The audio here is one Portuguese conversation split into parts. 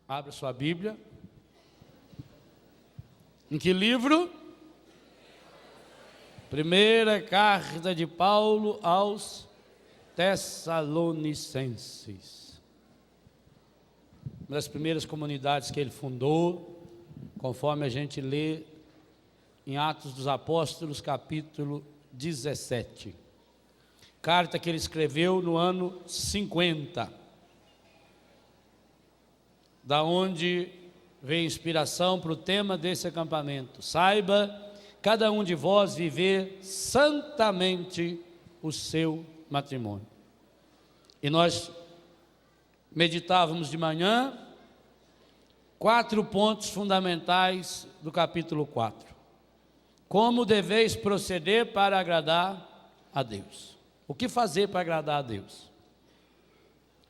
Abra sua Bíblia. Em que livro? Primeira carta de Paulo aos Tessalonicenses. Uma das primeiras comunidades que ele fundou, conforme a gente lê em Atos dos Apóstolos, capítulo 17. Carta que ele escreveu no ano 50. Da onde veio inspiração para o tema desse acampamento. Saiba, cada um de vós viver santamente o seu matrimônio. E nós meditávamos de manhã 4 pontos fundamentais do capítulo 4. Como deveis proceder para agradar a Deus? O que fazer para agradar a Deus?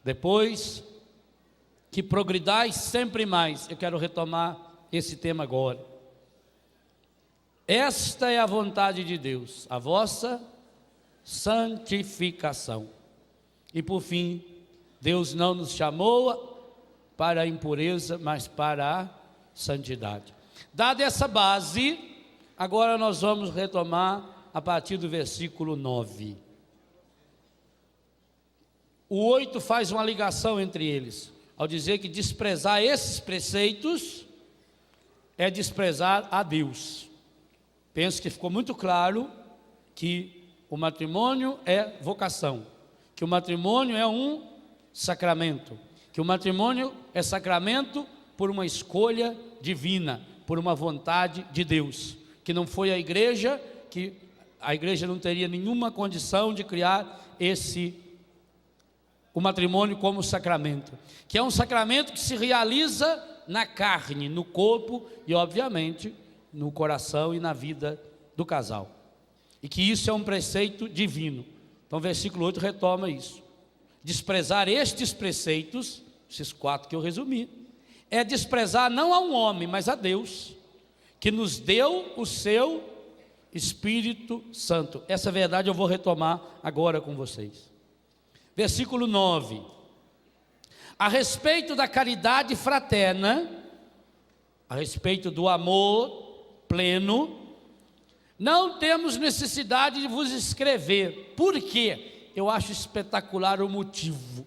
Depois, que progridais sempre mais. Eu quero retomar esse tema agora. Esta é a vontade de Deus, a vossa santificação. E por fim, Deus não nos chamou para a impureza, mas para a santidade. Dada essa base, agora nós vamos retomar a partir do versículo 9. O 8 faz uma ligação entre eles, ao dizer que desprezar esses preceitos é desprezar a Deus. Penso que ficou muito claro que o matrimônio é vocação, que o matrimônio é um sacramento, que o matrimônio é sacramento por uma escolha divina, por uma vontade de Deus, que não foi a igreja, que a igreja não teria nenhuma condição de criar o matrimônio como sacramento, que é um sacramento que se realiza na carne, no corpo e obviamente no coração e na vida do casal, e que isso é um preceito divino. Então o versículo 8 retoma isso. Desprezar estes preceitos, esses 4 que eu resumi, é desprezar não a um homem, mas a Deus, que nos deu o seu Espírito Santo. Essa verdade eu vou retomar agora com vocês. Versículo 9. A respeito da caridade fraterna, a respeito do amor pleno, não temos necessidade de vos escrever. Por quê? Eu acho espetacular o motivo.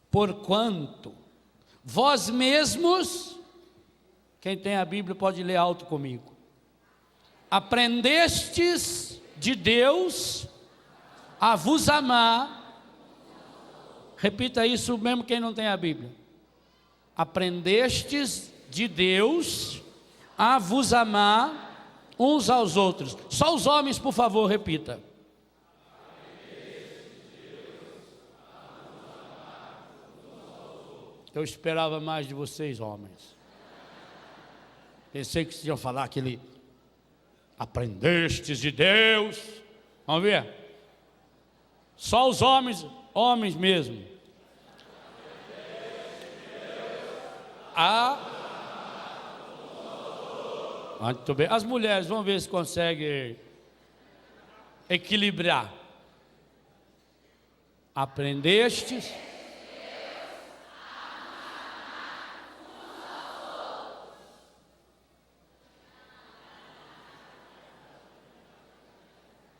Porquanto vós mesmos, quem tem a Bíblia pode ler alto comigo, aprendestes de Deus a vos amar. Repita isso mesmo quem não tem a Bíblia. Aprendestes de Deus a vos amar uns aos outros. Só os homens, por favor, repita. Eu esperava mais de vocês, homens. Pensei que vocês iam falar aquele aprendestes de Deus. Vamos ver? Só os homens mesmo. Muito bem. As mulheres, vamos ver se conseguem equilibrar. Aprendestes.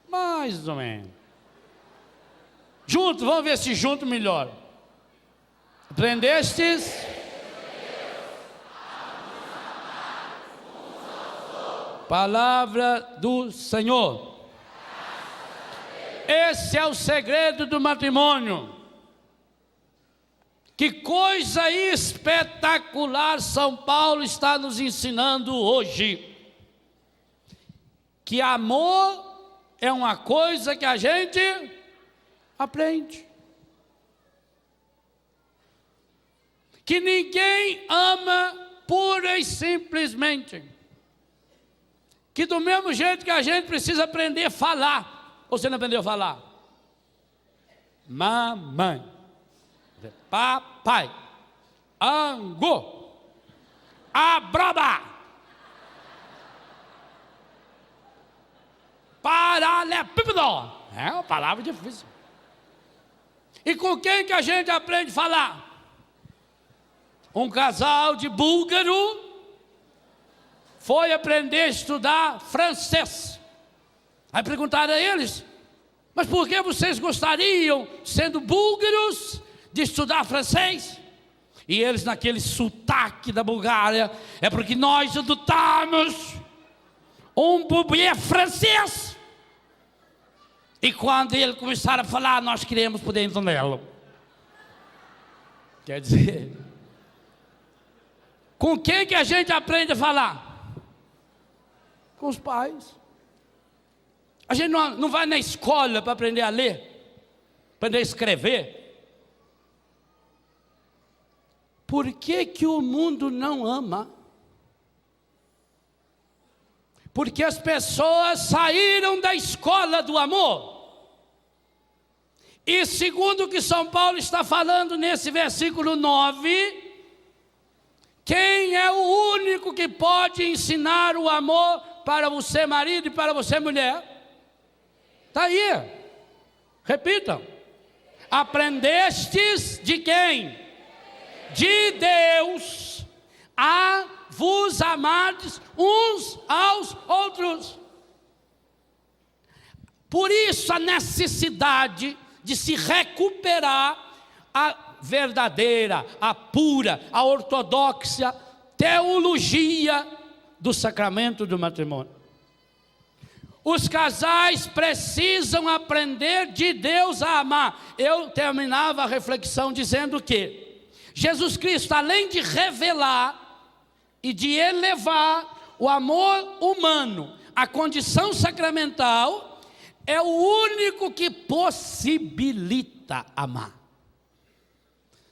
Mais ou menos. Junto, vamos ver se junto melhor. Aprendestes? Palavra do Senhor. Esse é o segredo do matrimônio. Que coisa espetacular São Paulo está nos ensinando hoje. Que amor é uma coisa que a gente aprende. Que ninguém ama pura e simplesmente. Que do mesmo jeito que a gente precisa aprender a falar. Ou você não aprendeu a falar? Mamãe, papai, angu, abroba, paralelepípedo. É uma palavra difícil. E com quem que a gente aprende a falar? um casal de búlgaro foi aprender a estudar francês. Aí perguntaram a eles: mas por que vocês gostariam, sendo búlgaros, de estudar francês? E eles, naquele sotaque da Bulgária: é porque nós adotamos um bebê francês. E quando ele começar a falar, nós queremos poder entendê-lo. Quer dizer, com quem que a gente aprende a falar? Com os pais. A gente não vai na escola para aprender a ler, aprender a escrever. Por que que o mundo não ama? Porque as pessoas saíram da escola do amor. E segundo o que São Paulo está falando nesse versículo 9, quem é o único que pode ensinar o amor para você marido e para você mulher? Está aí. Repitam. Aprendestes de quem? De Deus, a vos amardes uns aos outros. Por isso a necessidade de se recuperar a verdadeira, a pura, a ortodoxa teologia do sacramento do matrimônio. Os casais precisam aprender de Deus a amar. Eu terminava a reflexão dizendo que Jesus Cristo, além de revelar e de elevar o amor humano à condição sacramental, é o único que possibilita amar.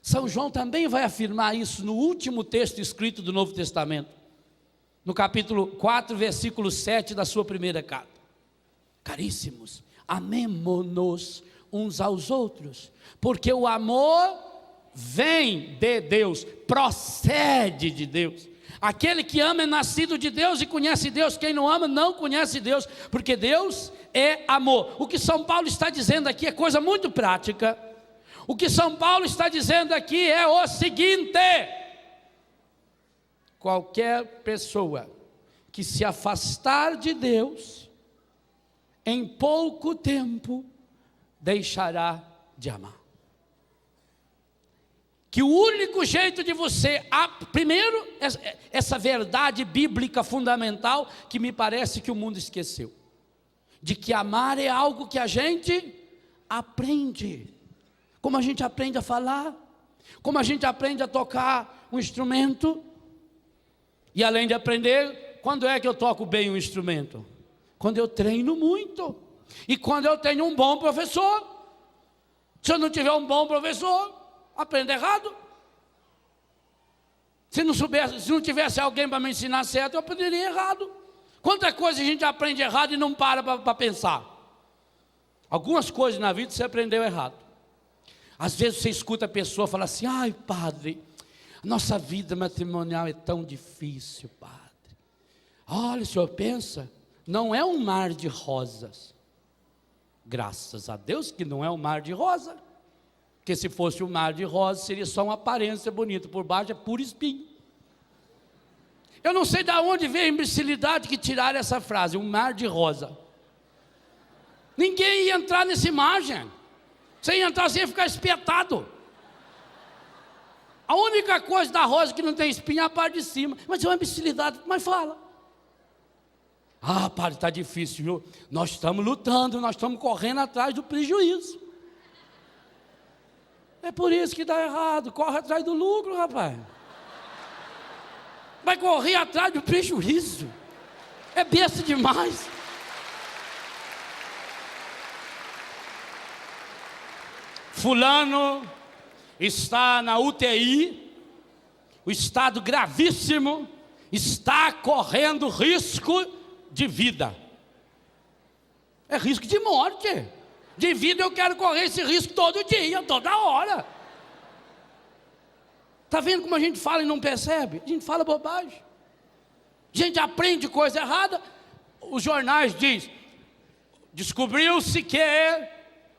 São João também vai afirmar isso no último texto escrito do Novo Testamento, no capítulo 4, versículo 7 da sua primeira carta. Caríssimos, amemo-nos uns aos outros, porque o amor vem de Deus, procede de Deus. Aquele que ama é nascido de Deus e conhece Deus. Quem não ama não conhece Deus, porque Deus é amor. O que São Paulo está dizendo aqui é coisa muito prática. O que São Paulo está dizendo aqui é o seguinte: qualquer pessoa que se afastar de Deus, em pouco tempo deixará de amar. Que o único jeito de você, primeiro, essa verdade bíblica fundamental, que me parece que o mundo esqueceu, de que amar é algo que a gente aprende, como a gente aprende a falar, como a gente aprende a tocar um instrumento. E além de aprender, quando é que eu toco bem um instrumento? Quando eu treino muito, e quando eu tenho um bom professor. Se eu não tiver um bom professor, aprendo errado. Se não tivesse alguém para me ensinar certo, eu aprenderia errado. Quanta coisa a gente aprende errado e não para pensar. Algumas coisas na vida você aprendeu errado. Às vezes você escuta a pessoa falar assim: ai padre, a nossa vida matrimonial é tão difícil, padre. Olha, o senhor pensa, não é um mar de rosas. Graças a Deus que não é um mar de rosa. Porque se fosse um mar de rosas, seria só uma aparência bonita, por baixo é puro espinho. Eu não sei de onde veio a imbecilidade que tiraram essa frase, um mar de rosa. Ninguém ia entrar nessa imagem. Você ia entrar, você ia ficar espetado. A única coisa da rosa que não tem espinho é a parte de cima. Mas é uma imbecilidade, mas fala. Ah, padre, está difícil, viu? Nós estamos lutando, nós estamos correndo atrás do prejuízo. É por isso que dá errado. Corre atrás do lucro, rapaz. Vai correr atrás do prejuízo. É besta demais. Fulano está na UTI, o estado gravíssimo, está correndo risco de vida. É risco de morte. De vida eu quero correr esse risco todo dia, toda hora. Está vendo como a gente fala e não percebe? A gente fala bobagem. A gente aprende coisa errada. Os jornais dizem: descobriu-se que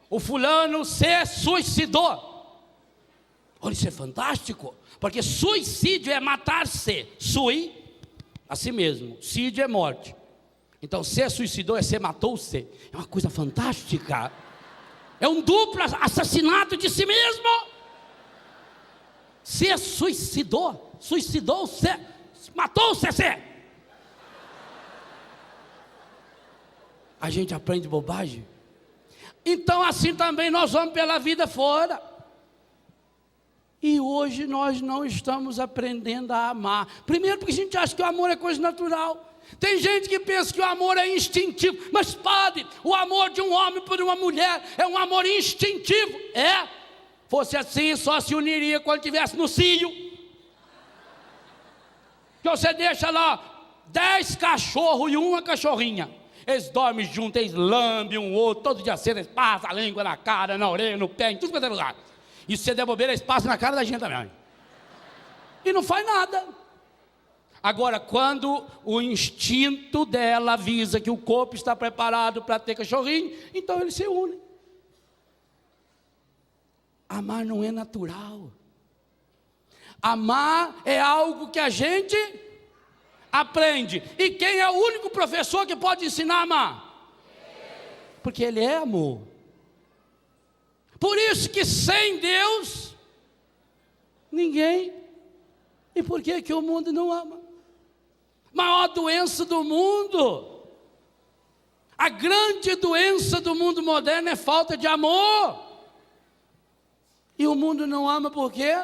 o fulano se suicidou. Olha, isso é fantástico, porque suicídio é matar-se. A si mesmo. Sídio é morte. Então, se suicidou, se matou-se. É uma coisa fantástica. É um duplo assassinato de si mesmo. Se suicidou-se, matou-se. A gente aprende bobagem. Então, assim também nós vamos pela vida fora. E hoje nós não estamos aprendendo a amar. Primeiro porque a gente acha que o amor é coisa natural. Tem gente que pensa que o amor é instintivo. Mas padre, o amor de um homem por uma mulher é um amor instintivo. Fosse assim, só se uniria quando estivesse no cio. Que você deixa lá 10 cachorros e uma cachorrinha. Eles dormem juntos, eles lambem um outro. Todo dia cedo eles passam a língua na cara, na orelha, no pé, em tudo quanto é lugar. E se você der bobeira, eles passam na cara da gente também. E não faz nada. Agora, quando o instinto dela avisa que o corpo está preparado para ter cachorrinho, então eles se unem. Amar não é natural. Amar é algo que a gente aprende. E quem é o único professor que pode ensinar a amar? Porque Ele é amor. Por isso que sem Deus, ninguém. E por que o mundo não ama? Maior doença do mundo, a grande doença do mundo moderno é falta de amor. E o mundo não ama por quê?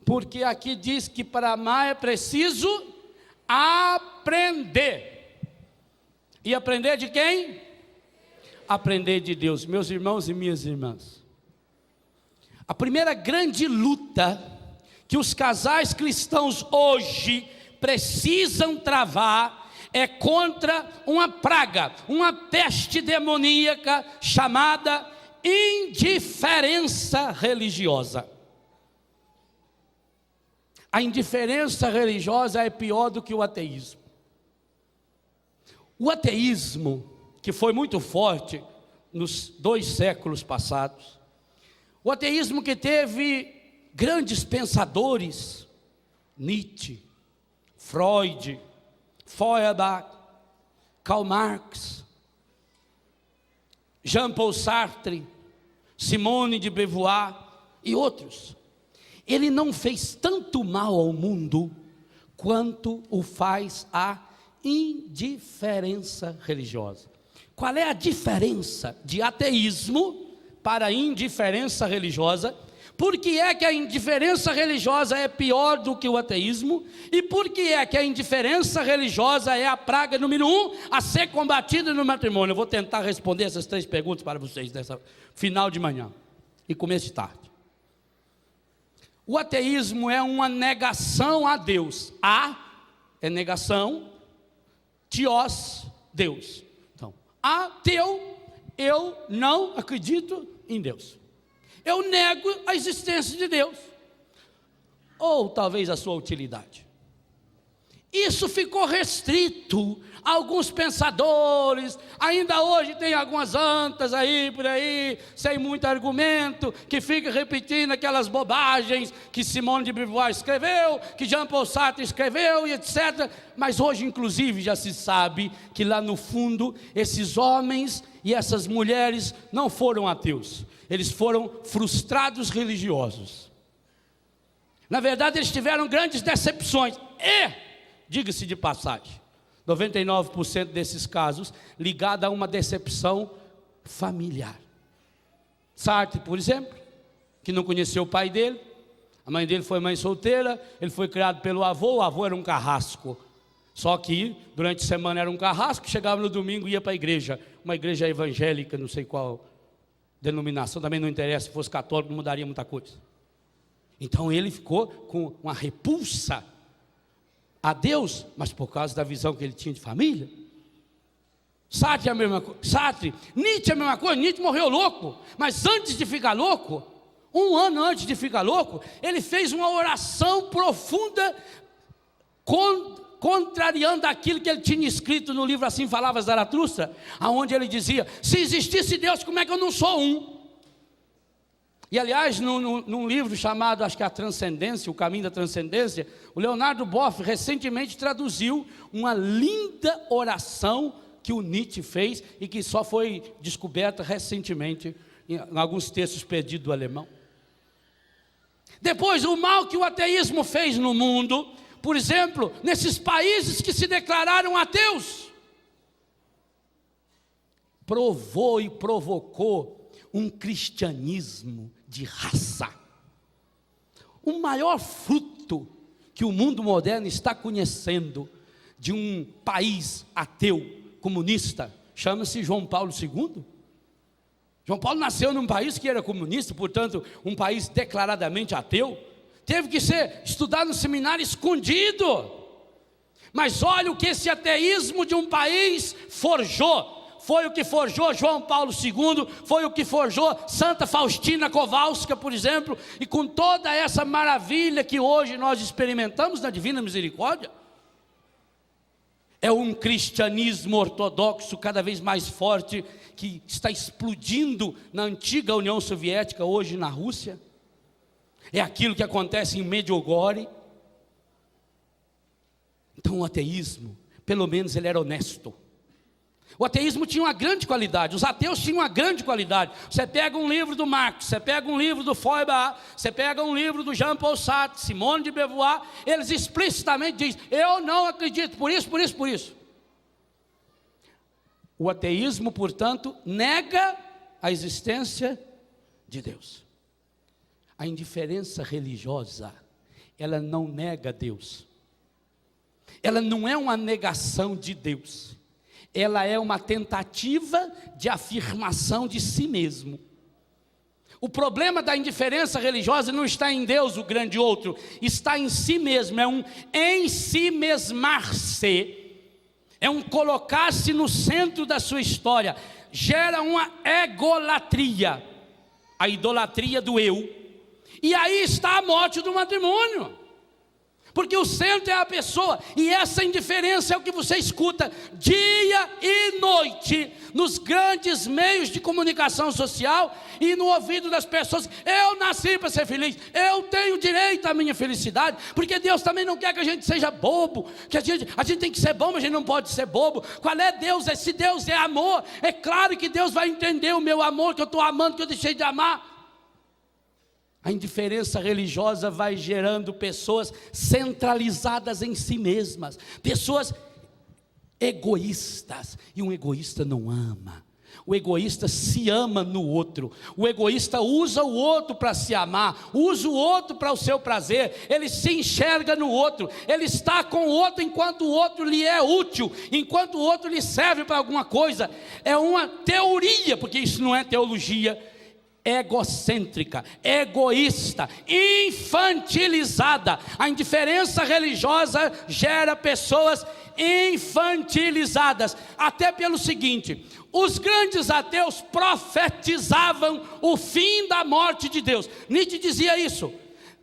Porque aqui diz que para amar é preciso aprender. E aprender de quem? Aprender de Deus. Meus irmãos e minhas irmãs, a primeira grande luta que os casais cristãos hoje precisam travar é contra uma praga, uma peste demoníaca chamada indiferença religiosa. A indiferença religiosa é pior do que o ateísmo. O ateísmo, que foi muito forte nos 2 séculos passados, o ateísmo que teve grandes pensadores, Nietzsche, Freud, Feuerbach, Karl Marx, Jean-Paul Sartre, Simone de Beauvoir e outros. Ele não fez tanto mal ao mundo quanto o faz a indiferença religiosa. Qual é a diferença de ateísmo para indiferença religiosa? Por que é que a indiferença religiosa é pior do que o ateísmo? E por que é que a indiferença religiosa é a praga número 1 a ser combatida no matrimônio? Eu vou tentar responder essas 3 perguntas para vocês nessa final de manhã e começo de tarde. O ateísmo é uma negação a Deus. É negação, Theos, Deus. Então, ateu, eu não acredito em Deus. Eu nego a existência de Deus, ou talvez a sua utilidade. Isso ficou restrito a alguns pensadores. Ainda hoje tem algumas antas aí, por aí, sem muito argumento, que fica repetindo aquelas bobagens que Simone de Beauvoir escreveu, que Jean-Paul Sartre escreveu e etc. Mas hoje inclusive já se sabe que lá no fundo esses homens e essas mulheres não foram ateus. Eles foram frustrados religiosos. Na verdade, eles tiveram grandes decepções. Diga-se de passagem, 99% desses casos ligados a uma decepção familiar. Sartre, por exemplo, que não conheceu o pai dele, a mãe dele foi mãe solteira, ele foi criado pelo avô, o avô era um carrasco. Só que durante a semana era um carrasco, chegava no domingo e ia para a igreja, uma igreja evangélica, não sei qual denominação, também não interessa, se fosse católico não mudaria muita coisa. Então ele ficou com uma repulsa a Deus, mas por causa da visão que ele tinha de família. Sartre é a mesma coisa. Nietzsche é a mesma coisa. Nietzsche morreu louco, mas antes de ficar louco, 1 ano antes de ficar louco, ele fez uma oração profunda, contrariando aquilo que ele tinha escrito no livro Assim Falava Zaratustra, aonde ele dizia: se existisse Deus, como é que eu não sou um? E aliás, num livro chamado, acho que A Transcendência, O Caminho da Transcendência, o Leonardo Boff recentemente traduziu uma linda oração que o Nietzsche fez e que só foi descoberta recentemente em alguns textos perdidos do alemão. Depois, o mal que o ateísmo fez no mundo, por exemplo, nesses países que se declararam ateus, provou e provocou um cristianismo de raça. O maior fruto que o mundo moderno está conhecendo de um país ateu, comunista, chama-se João Paulo II. João Paulo nasceu num país que era comunista, portanto, um país declaradamente ateu. Teve que ser estudado no seminário escondido. Mas olha o que esse ateísmo de um país forjou. Foi o que forjou João Paulo II, foi o que forjou Santa Faustina Kowalska, por exemplo, e com toda essa maravilha que hoje nós experimentamos na Divina Misericórdia. É um cristianismo ortodoxo cada vez mais forte, que está explodindo na antiga União Soviética, hoje na Rússia. É aquilo que acontece em Medjugorje. Então o ateísmo, pelo menos ele era honesto. O ateísmo tinha uma grande qualidade, os ateus tinham uma grande qualidade. Você pega um livro do Marx, você pega um livro do Feuerbach, você pega um livro do Jean-Paul Sartre, Simone de Beauvoir, eles explicitamente dizem: eu não acredito, por isso, por isso, por isso. O ateísmo, portanto, nega a existência de Deus. A indiferença religiosa, ela não nega Deus. Ela não é uma negação de Deus. Ela é uma tentativa de afirmação de si mesmo. O problema da indiferença religiosa não está em Deus, o grande outro, está em si mesmo, é um ensimesmar-se, é um colocar-se no centro da sua história, gera uma egolatria, a idolatria do eu, e aí está a morte do matrimônio. Porque o centro é a pessoa, e essa indiferença é o que você escuta dia e noite, nos grandes meios de comunicação social, e no ouvido das pessoas: eu nasci para ser feliz, eu tenho direito à minha felicidade, porque Deus também não quer que a gente seja bobo, que a gente tem que ser bom, mas a gente não pode ser bobo. Qual é Deus? Se Deus é amor, é claro que Deus vai entender o meu amor, que eu estou amando, que eu deixei de amar. A indiferença religiosa vai gerando pessoas centralizadas em si mesmas, pessoas egoístas, e um egoísta não ama. O egoísta se ama no outro, o egoísta usa o outro para se amar, usa o outro para o seu prazer, ele se enxerga no outro, ele está com o outro enquanto o outro lhe é útil, enquanto o outro lhe serve para alguma coisa. É uma teoria, porque isso não é teologia, egocêntrica, egoísta, infantilizada. A indiferença religiosa gera pessoas infantilizadas, até pelo seguinte: os grandes ateus profetizavam o fim da morte de Deus. Nietzsche dizia isso: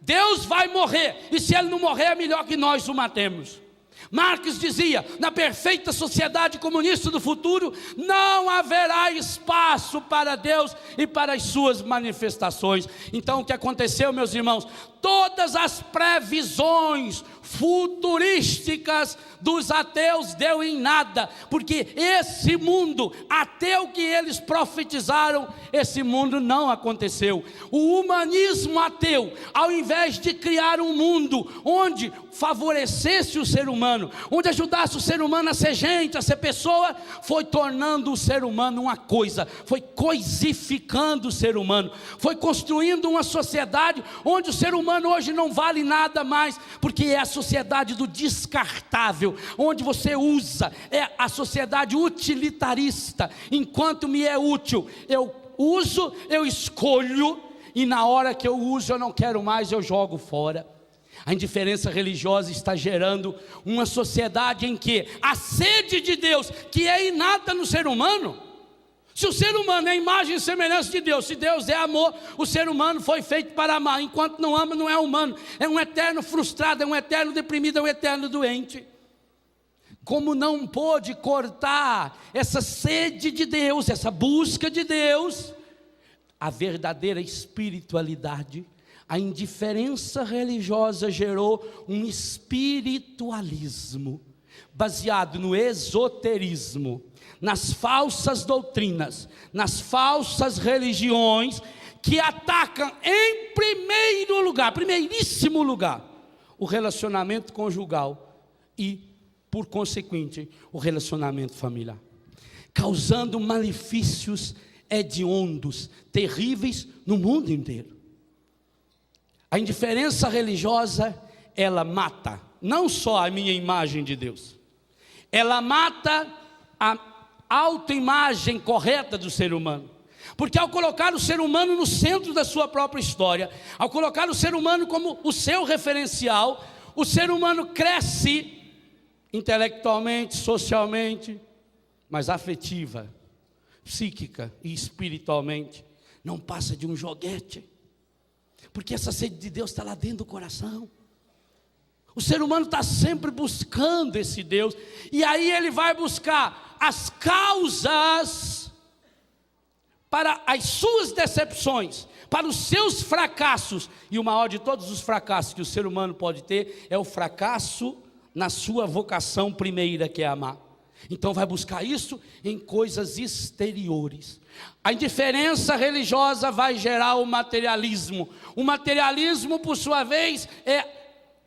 Deus vai morrer, e se ele não morrer é melhor que nós o matemos. Marx dizia: na perfeita sociedade comunista do futuro, não haverá espaço para Deus e para as suas manifestações. Então o que aconteceu, meus irmãos? Todas as previsões futurísticas dos ateus deu em nada, porque esse mundo ateu que eles profetizaram, esse mundo não aconteceu. O humanismo ateu, ao invés de criar um mundo onde favorecesse o ser humano, onde ajudasse o ser humano a ser gente, a ser pessoa, foi tornando o ser humano uma coisa, foi coisificando o ser humano, foi construindo uma sociedade onde o ser humano hoje não vale nada mais, porque é a sociedade do descartável, onde você usa, é a sociedade utilitarista. Enquanto me é útil, eu uso, eu escolho, e na hora que eu uso eu não quero mais, eu jogo fora. A indiferença religiosa está gerando uma sociedade em que a sede de Deus, que é inata no ser humano, se o ser humano é a imagem e semelhança de Deus, se Deus é amor, o ser humano foi feito para amar. Enquanto não ama, não é humano, é um eterno frustrado, é um eterno deprimido, é um eterno doente. Como não pôde cortar essa sede de Deus, essa busca de Deus, a verdadeira espiritualidade, a indiferença religiosa gerou um espiritualismo baseado no esoterismo, nas falsas doutrinas, nas falsas religiões que atacam em primeiríssimo lugar, o relacionamento conjugal e, por consequente, o relacionamento familiar, causando malefícios hediondos, terríveis no mundo inteiro. A indiferença religiosa, ela mata não só a minha imagem de Deus, ela mata a autoimagem correta do ser humano. Porque ao colocar o ser humano no centro da sua própria história, ao colocar o ser humano como o seu referencial, o ser humano cresce intelectualmente, socialmente, mas afetiva, psíquica e espiritualmente, não passa de um joguete. Porque essa sede de Deus está lá dentro do coração. O ser humano está sempre buscando esse Deus, e aí ele vai buscar as causas para as suas decepções, para os seus fracassos, e o maior de todos os fracassos que o ser humano pode ter, é o fracasso na sua vocação primeira, que é amar. Então vai buscar isso em coisas exteriores. A indiferença religiosa vai gerar o materialismo. O materialismo, por sua vez, é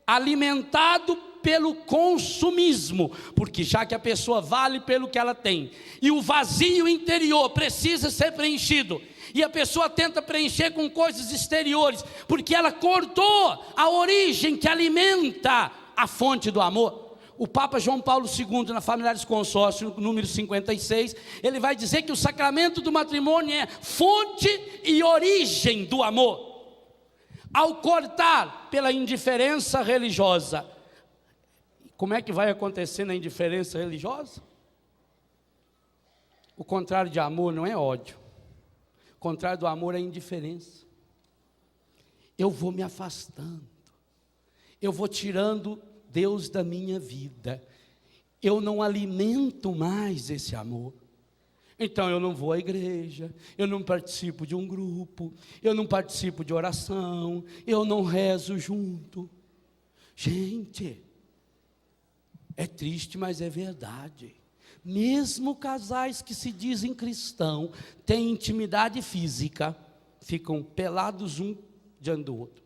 alimentado pelo consumismo, porque já que a pessoa vale pelo que ela tem, e o vazio interior precisa ser preenchido, e a pessoa tenta preencher com coisas exteriores, porque ela cortou a origem que alimenta a fonte do amor. O Papa João Paulo II, na Familiares Consórcio, número 56, ele vai dizer que o sacramento do matrimônio é fonte e origem do amor. Ao cortar pela indiferença religiosa, como é que vai acontecer na indiferença religiosa? O contrário de amor não é ódio. O contrário do amor é indiferença. Eu vou me afastando. Eu vou tirando Deus da minha vida. Eu não alimento mais esse amor. Então eu não vou à igreja, eu não participo de um grupo, eu não participo de oração, eu não rezo junto. Gente, é triste, mas é verdade. Mesmo casais que se dizem cristãos, têm intimidade física, ficam pelados um diante do outro.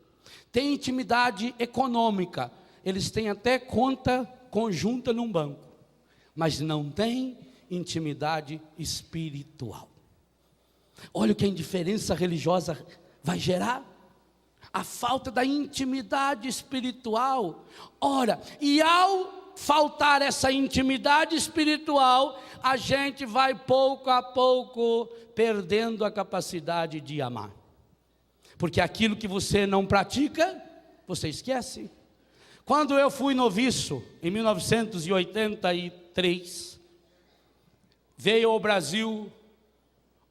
Tem intimidade econômica, eles têm até conta conjunta num banco, mas não tem intimidade espiritual. Olha o que a indiferença religiosa vai gerar. A falta da intimidade espiritual. Ora, e ao faltar essa intimidade espiritual, a gente vai pouco a pouco perdendo a capacidade de amar. Porque aquilo que você não pratica, você esquece. Quando eu fui noviço, em 1983, veio ao Brasil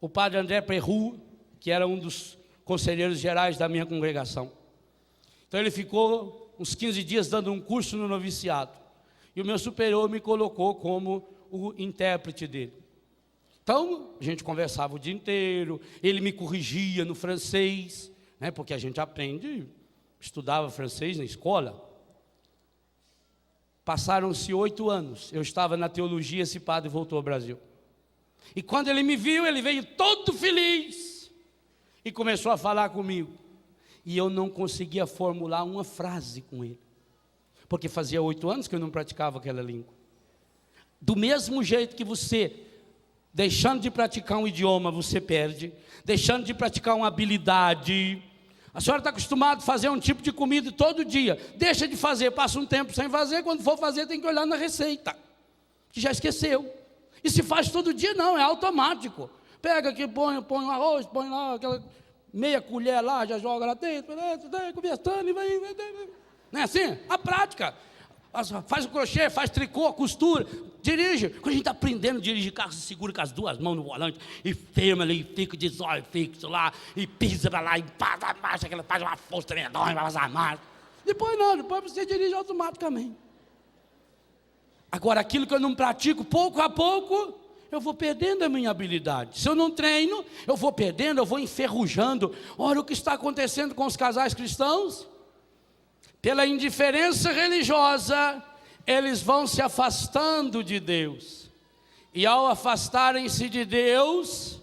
o padre André Perru, que era um dos conselheiros gerais da minha congregação. Então ele ficou uns 15 dias dando um curso no noviciado, e o meu superior me colocou como o intérprete dele. Então a gente conversava o dia inteiro, ele me corrigia no francês, né, porque a gente estudava francês na escola. Passaram-se 8 anos, eu estava na teologia, esse padre voltou ao Brasil. E quando ele me viu, ele veio todo feliz e começou a falar comigo. E eu não conseguia formular uma frase com ele, porque fazia 8 anos que eu não praticava aquela língua. Do mesmo jeito que você, deixando de praticar um idioma, você perde, deixando de praticar uma habilidade. A senhora está acostumada a fazer um tipo de comida todo dia, deixa de fazer, passa um tempo sem fazer, quando for fazer tem que olhar na receita, que já esqueceu. E se faz todo dia, não, é automático. Pega aqui, põe um arroz, põe lá aquela meia colher lá, já joga lá dentro, conversando e vai. Não é assim? A prática. Faz o crochê, faz tricô, costura, dirige. Quando a gente está aprendendo a dirigir carro, se segura com as duas mãos no volante e firma ali, fica de zóio fixo lá, e pisa para lá, e passa a marcha, que ela faz uma força tremendona, vai passar a marcha. Depois não, depois você dirige automaticamente. Agora, aquilo que eu não pratico, pouco a pouco, eu vou perdendo a minha habilidade. Se eu não treino, eu vou perdendo, eu vou enferrujando. Olha o que está acontecendo com os casais cristãos. Pela indiferença religiosa, eles vão se afastando de Deus. E ao afastarem-se de Deus,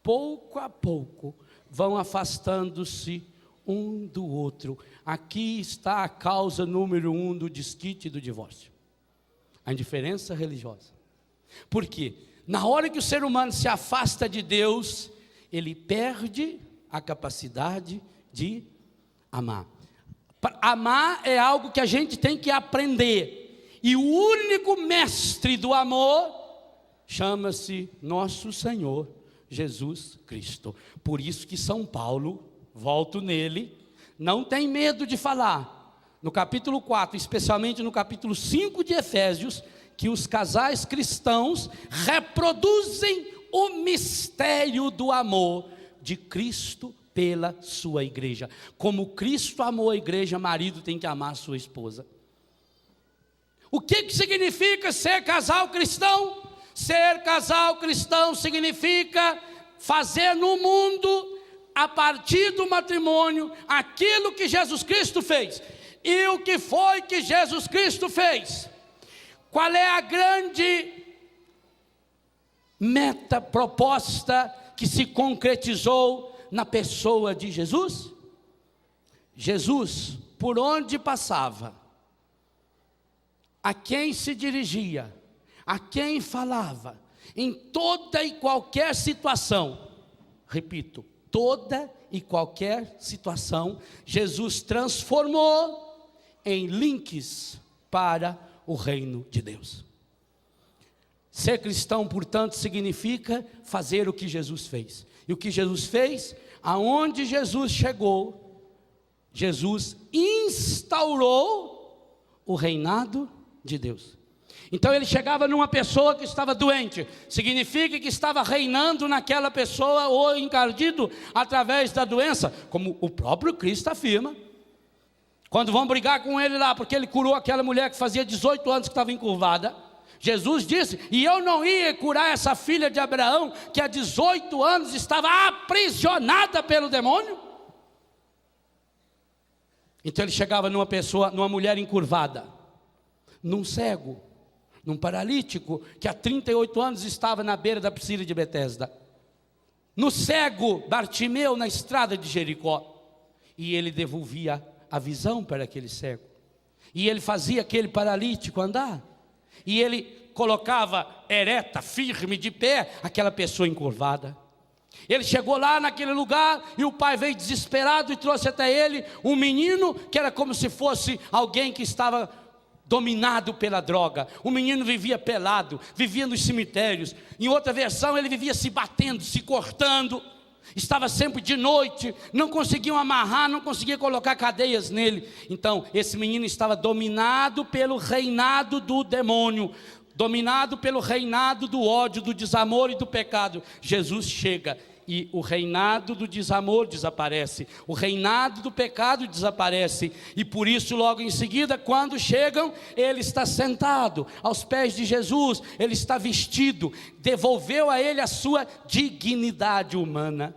pouco a pouco, vão afastando-se um do outro. Aqui está a causa número 1 do desquite e do divórcio. A indiferença religiosa. Por quê? Na hora que o ser humano se afasta de Deus, ele perde a capacidade de amar. Amar é algo que a gente tem que aprender. E o único mestre do amor chama-se nosso Senhor Jesus Cristo. Por isso que São Paulo, volto nele, não tem medo de falar, no capítulo 4, especialmente no capítulo 5 de Efésios, que os casais cristãos reproduzem o mistério do amor de Cristo pela sua igreja. Como Cristo amou a igreja, marido tem que amar a sua esposa. O que significa ser casal cristão? Ser casal cristão significa fazer no mundo, a partir do matrimônio, aquilo que Jesus Cristo fez. E o que foi que Jesus Cristo fez? Qual é a grande meta proposta que se concretizou na pessoa de Jesus? Jesus, por onde passava, a quem se dirigia, a quem falava, em toda e qualquer situação, repito, toda e qualquer situação, Jesus transformou em links para o reino de Deus. Ser cristão, portanto, significa fazer o que Jesus fez. E o que Jesus fez? Aonde Jesus chegou, Jesus instaurou o reinado de Deus. Então ele chegava numa pessoa que estava doente, significa que estava reinando naquela pessoa ou encardido através da doença, como o próprio Cristo afirma. Quando vão brigar com ele lá, porque ele curou aquela mulher que fazia 18 anos que estava encurvada, Jesus disse, e eu não ia curar essa filha de Abraão, que há 18 anos estava aprisionada pelo demônio? Então ele chegava numa pessoa, numa mulher encurvada, num cego, num paralítico, que há 38 anos estava na beira da piscina de Betesda, no cego Bartimeu, na estrada de Jericó, e ele devolvia a visão para aquele cego, e ele fazia aquele paralítico andar, e ele colocava ereta, firme, de pé, aquela pessoa encurvada. Ele chegou lá naquele lugar, e o pai veio desesperado e trouxe até ele um menino, que era como se fosse alguém que estava dominado pela droga. O menino vivia pelado, vivia nos cemitérios. Em outra versão, ele vivia se batendo, se cortando, estava sempre de noite, não conseguiam amarrar, não conseguiam colocar cadeias nele. Então esse menino estava dominado pelo reinado do demônio, dominado pelo reinado do ódio, do desamor e do pecado. Jesus chega e o reinado do desamor desaparece, o reinado do pecado desaparece, e por isso logo em seguida, quando chegam, ele está sentado aos pés de Jesus, ele está vestido, devolveu a ele a sua dignidade humana.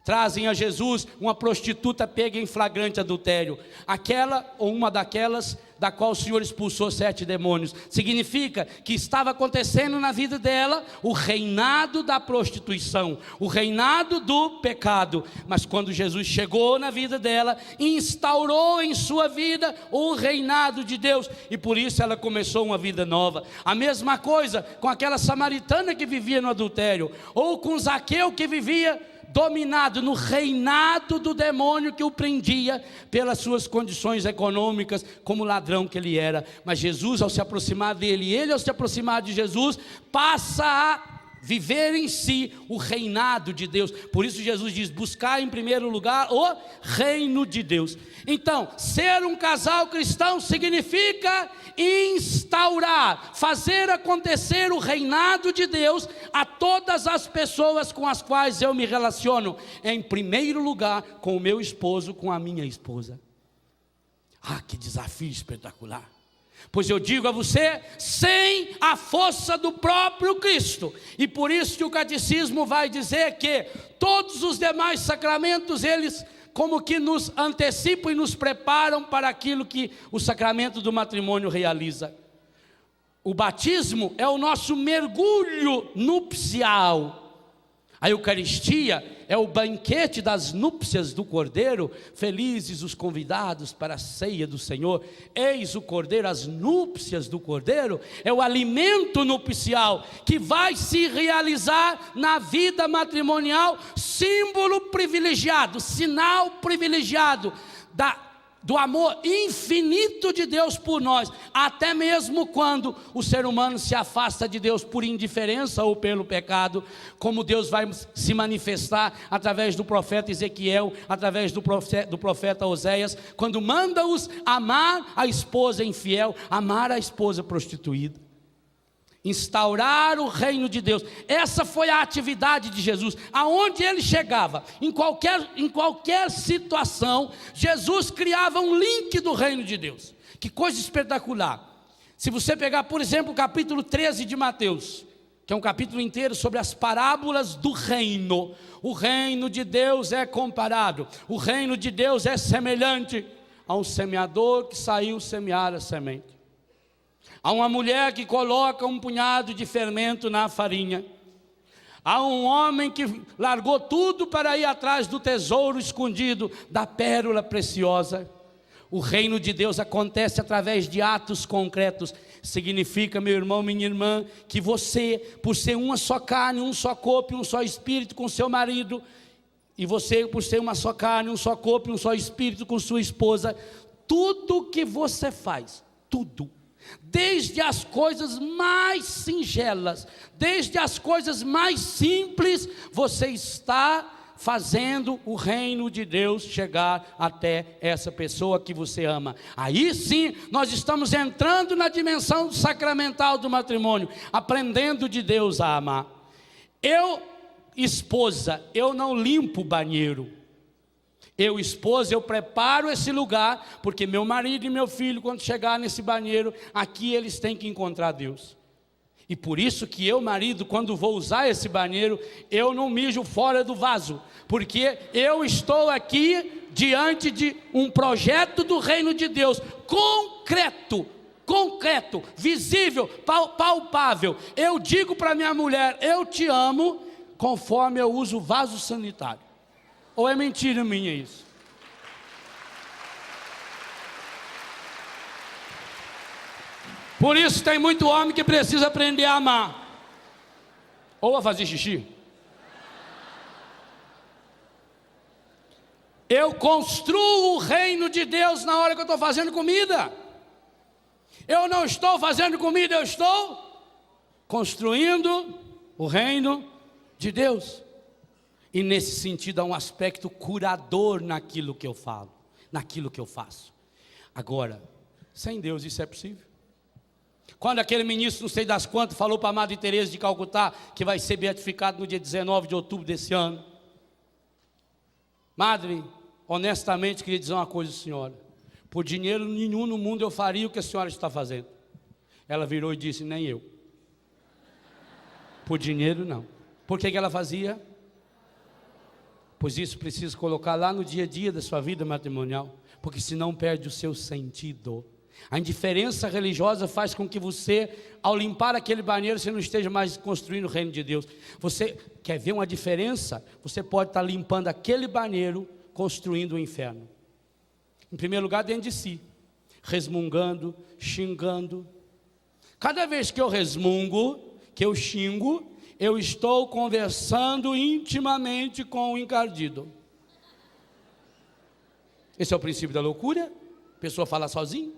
Trazem a Jesus uma prostituta pega em flagrante adultério, aquela ou uma daquelas da qual o Senhor expulsou 7 demônios. Significa que estava acontecendo na vida dela o reinado da prostituição, o reinado do pecado. Mas quando Jesus chegou na vida dela, instaurou em sua vida o reinado de Deus, e por isso ela começou uma vida nova. A mesma coisa com aquela samaritana que vivia no adultério, ou com Zaqueu que vivia dominado no reinado do demônio que o prendia pelas suas condições econômicas, como ladrão que ele era. Mas Jesus, ao se aproximar dele, ele ao se aproximar de Jesus, passa a viver em si o reinado de Deus. Por isso Jesus diz, buscar em primeiro lugar o reino de Deus. Então, ser um casal cristão significa instaurar, fazer acontecer o reinado de Deus a todas as pessoas com as quais eu me relaciono, em primeiro lugar com o meu esposo, com a minha esposa. Ah, que desafio espetacular! Pois eu digo a você, sem a força do próprio Cristo. E por isso que o catecismo vai dizer que todos os demais sacramentos, eles como que nos antecipam e nos preparam para aquilo que o sacramento do matrimônio realiza. O batismo é o nosso mergulho nupcial. A Eucaristia é o banquete das núpcias do Cordeiro. Felizes os convidados para a ceia do Senhor. Eis o Cordeiro, as núpcias do Cordeiro. É o alimento nupcial que vai se realizar na vida matrimonial. Símbolo privilegiado, sinal privilegiado do amor infinito de Deus por nós, até mesmo quando o ser humano se afasta de Deus por indiferença ou pelo pecado, como Deus vai se manifestar através do profeta Ezequiel, através do profeta Oséias, quando manda-os amar a esposa infiel, amar a esposa prostituída. Instaurar o reino de Deus. Essa foi a atividade de Jesus. Aonde ele chegava, em qualquer situação, Jesus criava um link do reino de Deus. Que coisa espetacular. Se você pegar, por exemplo, o capítulo 13 de Mateus, que é um capítulo inteiro sobre as parábolas do reino. O reino de Deus é comparado, o reino de Deus é semelhante a um semeador que saiu semear a semente. Há uma mulher que coloca um punhado de fermento na farinha. Há um homem que largou tudo para ir atrás do tesouro escondido, da pérola preciosa. O reino de Deus acontece através de atos concretos. Significa, meu irmão, minha irmã, que você, por ser uma só carne, um só corpo e um só espírito com seu marido, e você, por ser uma só carne, um só corpo e um só espírito com sua esposa, tudo que você faz, tudo, desde as coisas mais singelas, desde as coisas mais simples, você está fazendo o reino de Deus chegar até essa pessoa que você ama. Aí sim, nós estamos entrando na dimensão sacramental do matrimônio, aprendendo de Deus a amar. Eu, esposa, eu não limpo o banheiro. Eu, esposa, eu preparo esse lugar, porque meu marido e meu filho, quando chegar nesse banheiro, aqui eles têm que encontrar Deus. E por isso que eu, marido, quando vou usar esse banheiro, eu não mijo fora do vaso, porque eu estou aqui diante de um projeto do reino de Deus, concreto, visível, palpável. Eu digo para minha mulher, eu te amo, conforme eu uso o vaso sanitário. Ou é mentira minha isso? Por isso tem muito homem que precisa aprender a amar. Ou a fazer xixi. Eu construo o reino de Deus na hora que eu estou fazendo comida. Eu não estou fazendo comida, eu estou construindo o reino de Deus. E nesse sentido há um aspecto curador naquilo que eu falo, naquilo que eu faço. Agora, sem Deus isso é possível? Quando aquele ministro, não sei das quantas, falou para a Madre Teresa de Calcutá, que vai ser beatificado no dia 19 de outubro desse ano. Madre, honestamente queria dizer uma coisa à senhora. Por dinheiro nenhum no mundo eu faria o que a senhora está fazendo. Ela virou e disse, nem eu. Por dinheiro não. Por que ela fazia? Pois isso precisa colocar lá no dia a dia da sua vida matrimonial, porque senão perde o seu sentido. A indiferença religiosa faz com que você, ao limpar aquele banheiro, você não esteja mais construindo o reino de Deus. Você quer ver uma diferença? Você pode estar limpando aquele banheiro, construindo o inferno. Em primeiro lugar, dentro de si, resmungando, xingando. Cada vez que eu resmungo, que eu xingo, eu estou conversando intimamente com o encardido. Esse é o princípio da loucura. A pessoa fala sozinha.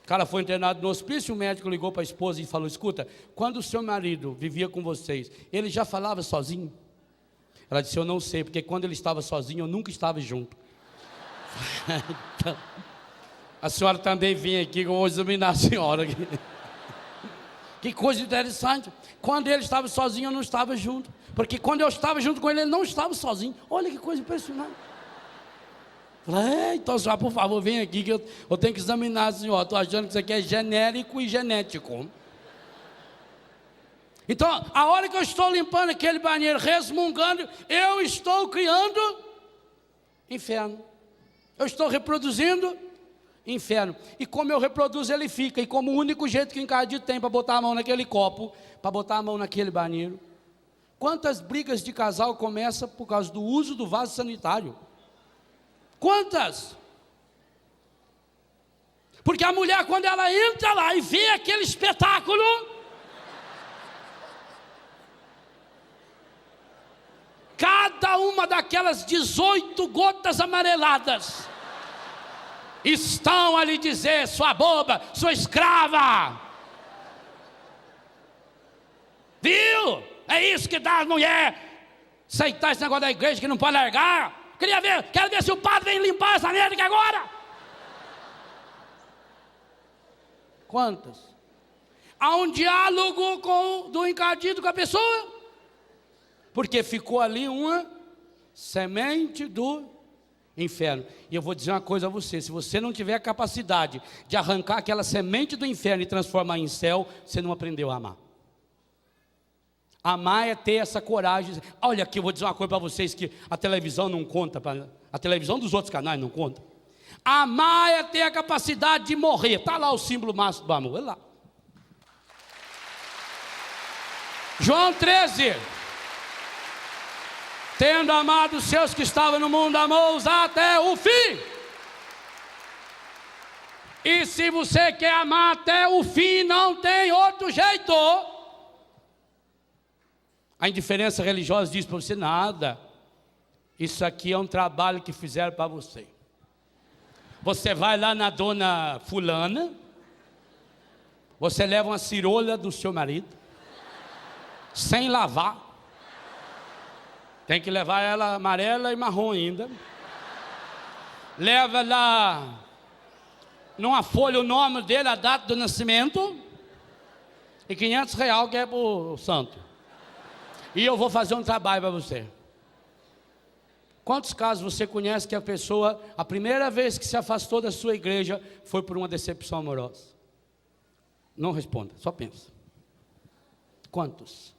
O cara foi internado no hospício, o médico ligou para a esposa e falou, escuta, quando o seu marido vivia com vocês, ele já falava sozinho? Ela disse, eu não sei, porque quando ele estava sozinho, eu nunca estava junto. Então, a senhora também vinha aqui, que eu vou examinar a senhora aqui. Que coisa interessante. Quando ele estava sozinho, eu não estava junto. Porque quando eu estava junto com ele, ele não estava sozinho. Olha que coisa impressionante. Falei, então, senhora, por favor, vem aqui que eu tenho que examinar a senhora. Estou achando que isso aqui é genérico e genético. Então, a hora que eu estou limpando aquele banheiro, resmungando, eu estou criando inferno. Eu estou reproduzindo inferno. E como eu reproduzo, ele fica. E como o único jeito que o encardido tem para botar a mão naquele copo, para botar a mão naquele banheiro. Quantas brigas de casal começam por causa do uso do vaso sanitário? Quantas? Porque a mulher, quando ela entra lá e vê aquele espetáculo, cada uma daquelas 18 gotas amareladas estão a lhe dizer: sua boba, sua escrava. Viu? É isso que dá a mulher aceitar esse negócio da igreja que não pode largar. Quero ver se o padre vem limpar essa merda aqui agora. Quantas? Há um diálogo do encardido com a pessoa, porque ficou ali uma semente do inferno. E eu vou dizer uma coisa a você: se você não tiver a capacidade de arrancar aquela semente do inferno e transformar em céu, você não aprendeu a amar. Amar é ter essa coragem. Olha aqui, eu vou dizer uma coisa para vocês que a televisão não conta, a televisão dos outros canais não conta. Amar é ter a capacidade de morrer. Está lá o símbolo máximo do amor, olha lá. João 13. Tendo amado os seus que estavam no mundo, amou-os até o fim. E se você quer amar até o fim, não tem outro jeito. A indiferença religiosa diz para você: nada, isso aqui é um trabalho que fizeram para você. Você vai lá na dona fulana, você leva uma cirola do seu marido, sem lavar, tem que levar ela amarela e marrom ainda, leva lá numa folha o nome dele, a data do nascimento, e R$500 que é para o santo. E eu vou fazer um trabalho para você. Quantos casos você conhece que a pessoa, a primeira vez que se afastou da sua igreja, foi por uma decepção amorosa? Não responda, só pensa. Quantos?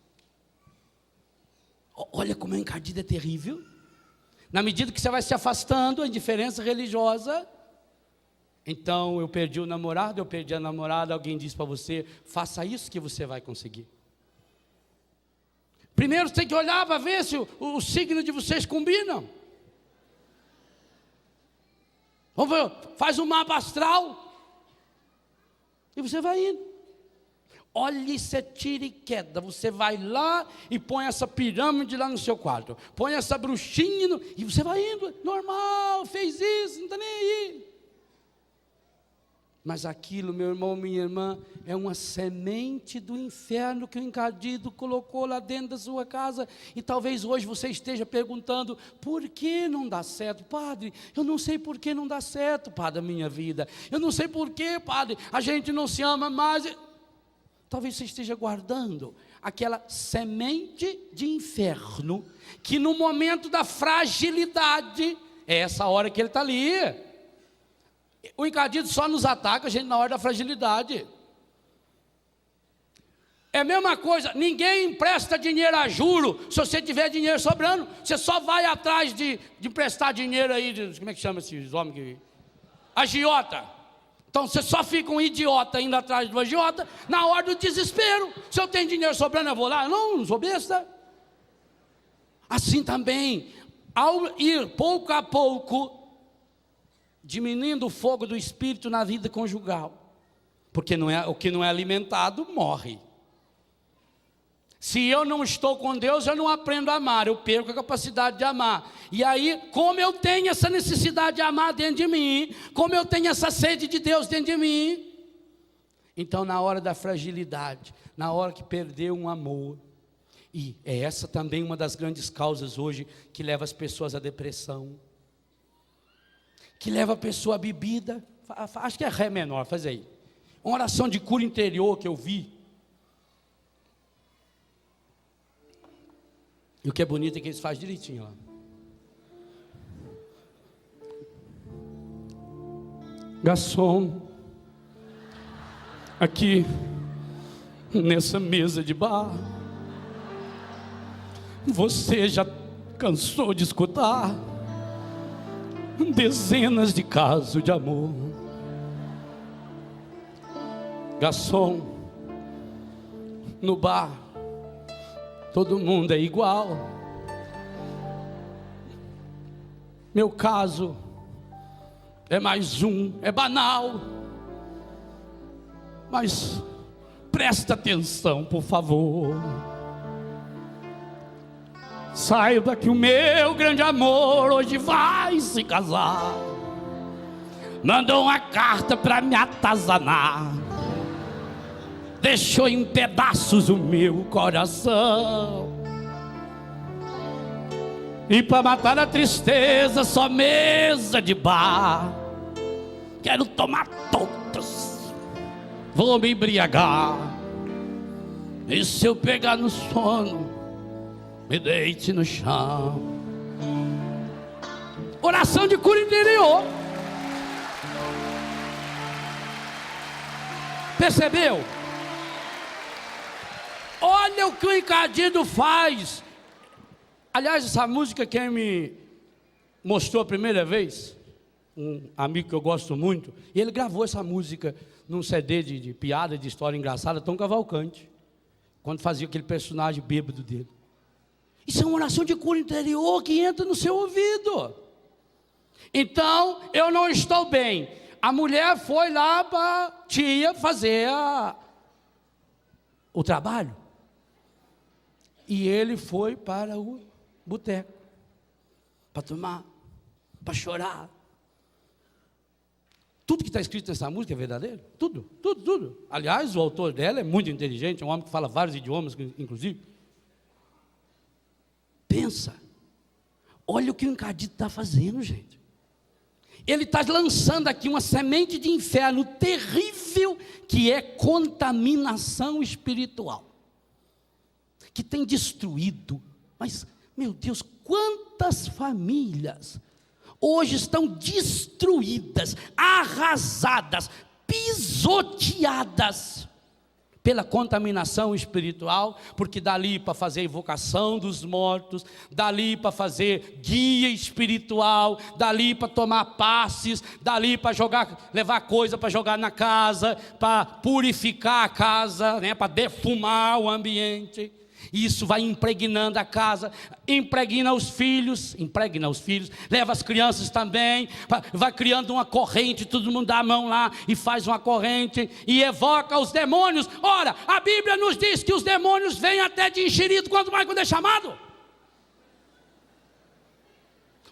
Olha como o encardido é terrível. Na medida que você vai se afastando, a indiferença religiosa. Então, eu perdi o namorado, eu perdi a namorada. Alguém diz para você: faça isso que você vai conseguir. Primeiro você tem que olhar para ver se o signo de vocês combinam. Vamos ver, faz um mapa astral. E você vai indo. Olha, isso é tira e queda. Você vai lá e põe essa pirâmide lá no seu quarto. Põe essa bruxinha e você vai indo. Normal, fez isso, não está nem aí. Mas aquilo, meu irmão, minha irmã, é uma semente do inferno que o encardido colocou lá dentro da sua casa. E talvez hoje você esteja perguntando: por que não dá certo? Padre, eu não sei por que não dá certo, padre, a minha vida. Eu não sei por que, padre, a gente não se ama mais. Talvez você esteja guardando aquela semente de inferno, que no momento da fragilidade, é essa hora que ele está ali. O encardido só nos ataca, a gente, na hora da fragilidade. É a mesma coisa, ninguém empresta dinheiro a juro. Se você tiver dinheiro sobrando, você só vai atrás de emprestar dinheiro aí, como é que chama esses homens que... agiota. Então você só fica um idiota indo atrás do agiota na hora do desespero. Se eu tenho dinheiro sobrando, eu vou lá. Não sou besta. Assim também, ao ir pouco a pouco diminuindo o fogo do espírito na vida conjugal, porque o que não é alimentado morre. Se eu não estou com Deus, eu não aprendo a amar, eu perco a capacidade de amar. E aí, como eu tenho essa necessidade de amar dentro de mim, como eu tenho essa sede de Deus dentro de mim, então na hora da fragilidade, na hora que perdeu um amor, e é essa também uma das grandes causas hoje que leva as pessoas à depressão, que leva a pessoa à bebida. Acho que é Ré menor, faz aí. Uma oração de cura interior que eu vi. E o que é bonito é que eles fazem direitinho lá. Garçom, aqui nessa mesa de bar, você já cansou de escutar dezenas de casos de amor. Garçom, no bar todo mundo é igual. Meu caso é mais um, é banal. Mas presta atenção, por favor. Saiba que o meu grande amor hoje vai se casar. Mandou uma carta para me atazanar. Deixou em pedaços o meu coração. E para matar a tristeza, só mesa de bar. Quero tomar todas, vou me embriagar. E se eu pegar no sono, me deite no chão. Oração de cura interior. Percebeu? Olha o que o encardido faz. Aliás, essa música quem me mostrou a primeira vez, um amigo que eu gosto muito, e ele gravou essa música num CD de piada, de história engraçada, Tom Cavalcante, quando fazia aquele personagem bêbado dele. Isso é uma oração de cura interior que entra no seu ouvido. Então, eu não estou bem. A mulher foi lá para a tia fazer o trabalho. E ele foi para o boteco, para tomar, para chorar. Tudo que está escrito nessa música é verdadeiro? Tudo. Aliás, o autor dela é muito inteligente, é um homem que fala vários idiomas, inclusive. Pensa, olha o que o encardido está fazendo, gente. Ele está lançando aqui uma semente de inferno terrível, que é contaminação espiritual, que tem destruído, mas, meu Deus, quantas famílias hoje estão destruídas, arrasadas, pisoteadas pela contaminação espiritual, porque dali para fazer a invocação dos mortos, dali para fazer guia espiritual, dali para tomar passes, dali para levar coisa para jogar na casa, para purificar a casa, né, para defumar o ambiente. Isso vai impregnando a casa, impregna os filhos, leva as crianças também, vai criando uma corrente, todo mundo dá a mão lá e faz uma corrente e evoca os demônios. Ora, a Bíblia nos diz que os demônios vêm até de enxerido, quanto mais quando é chamado.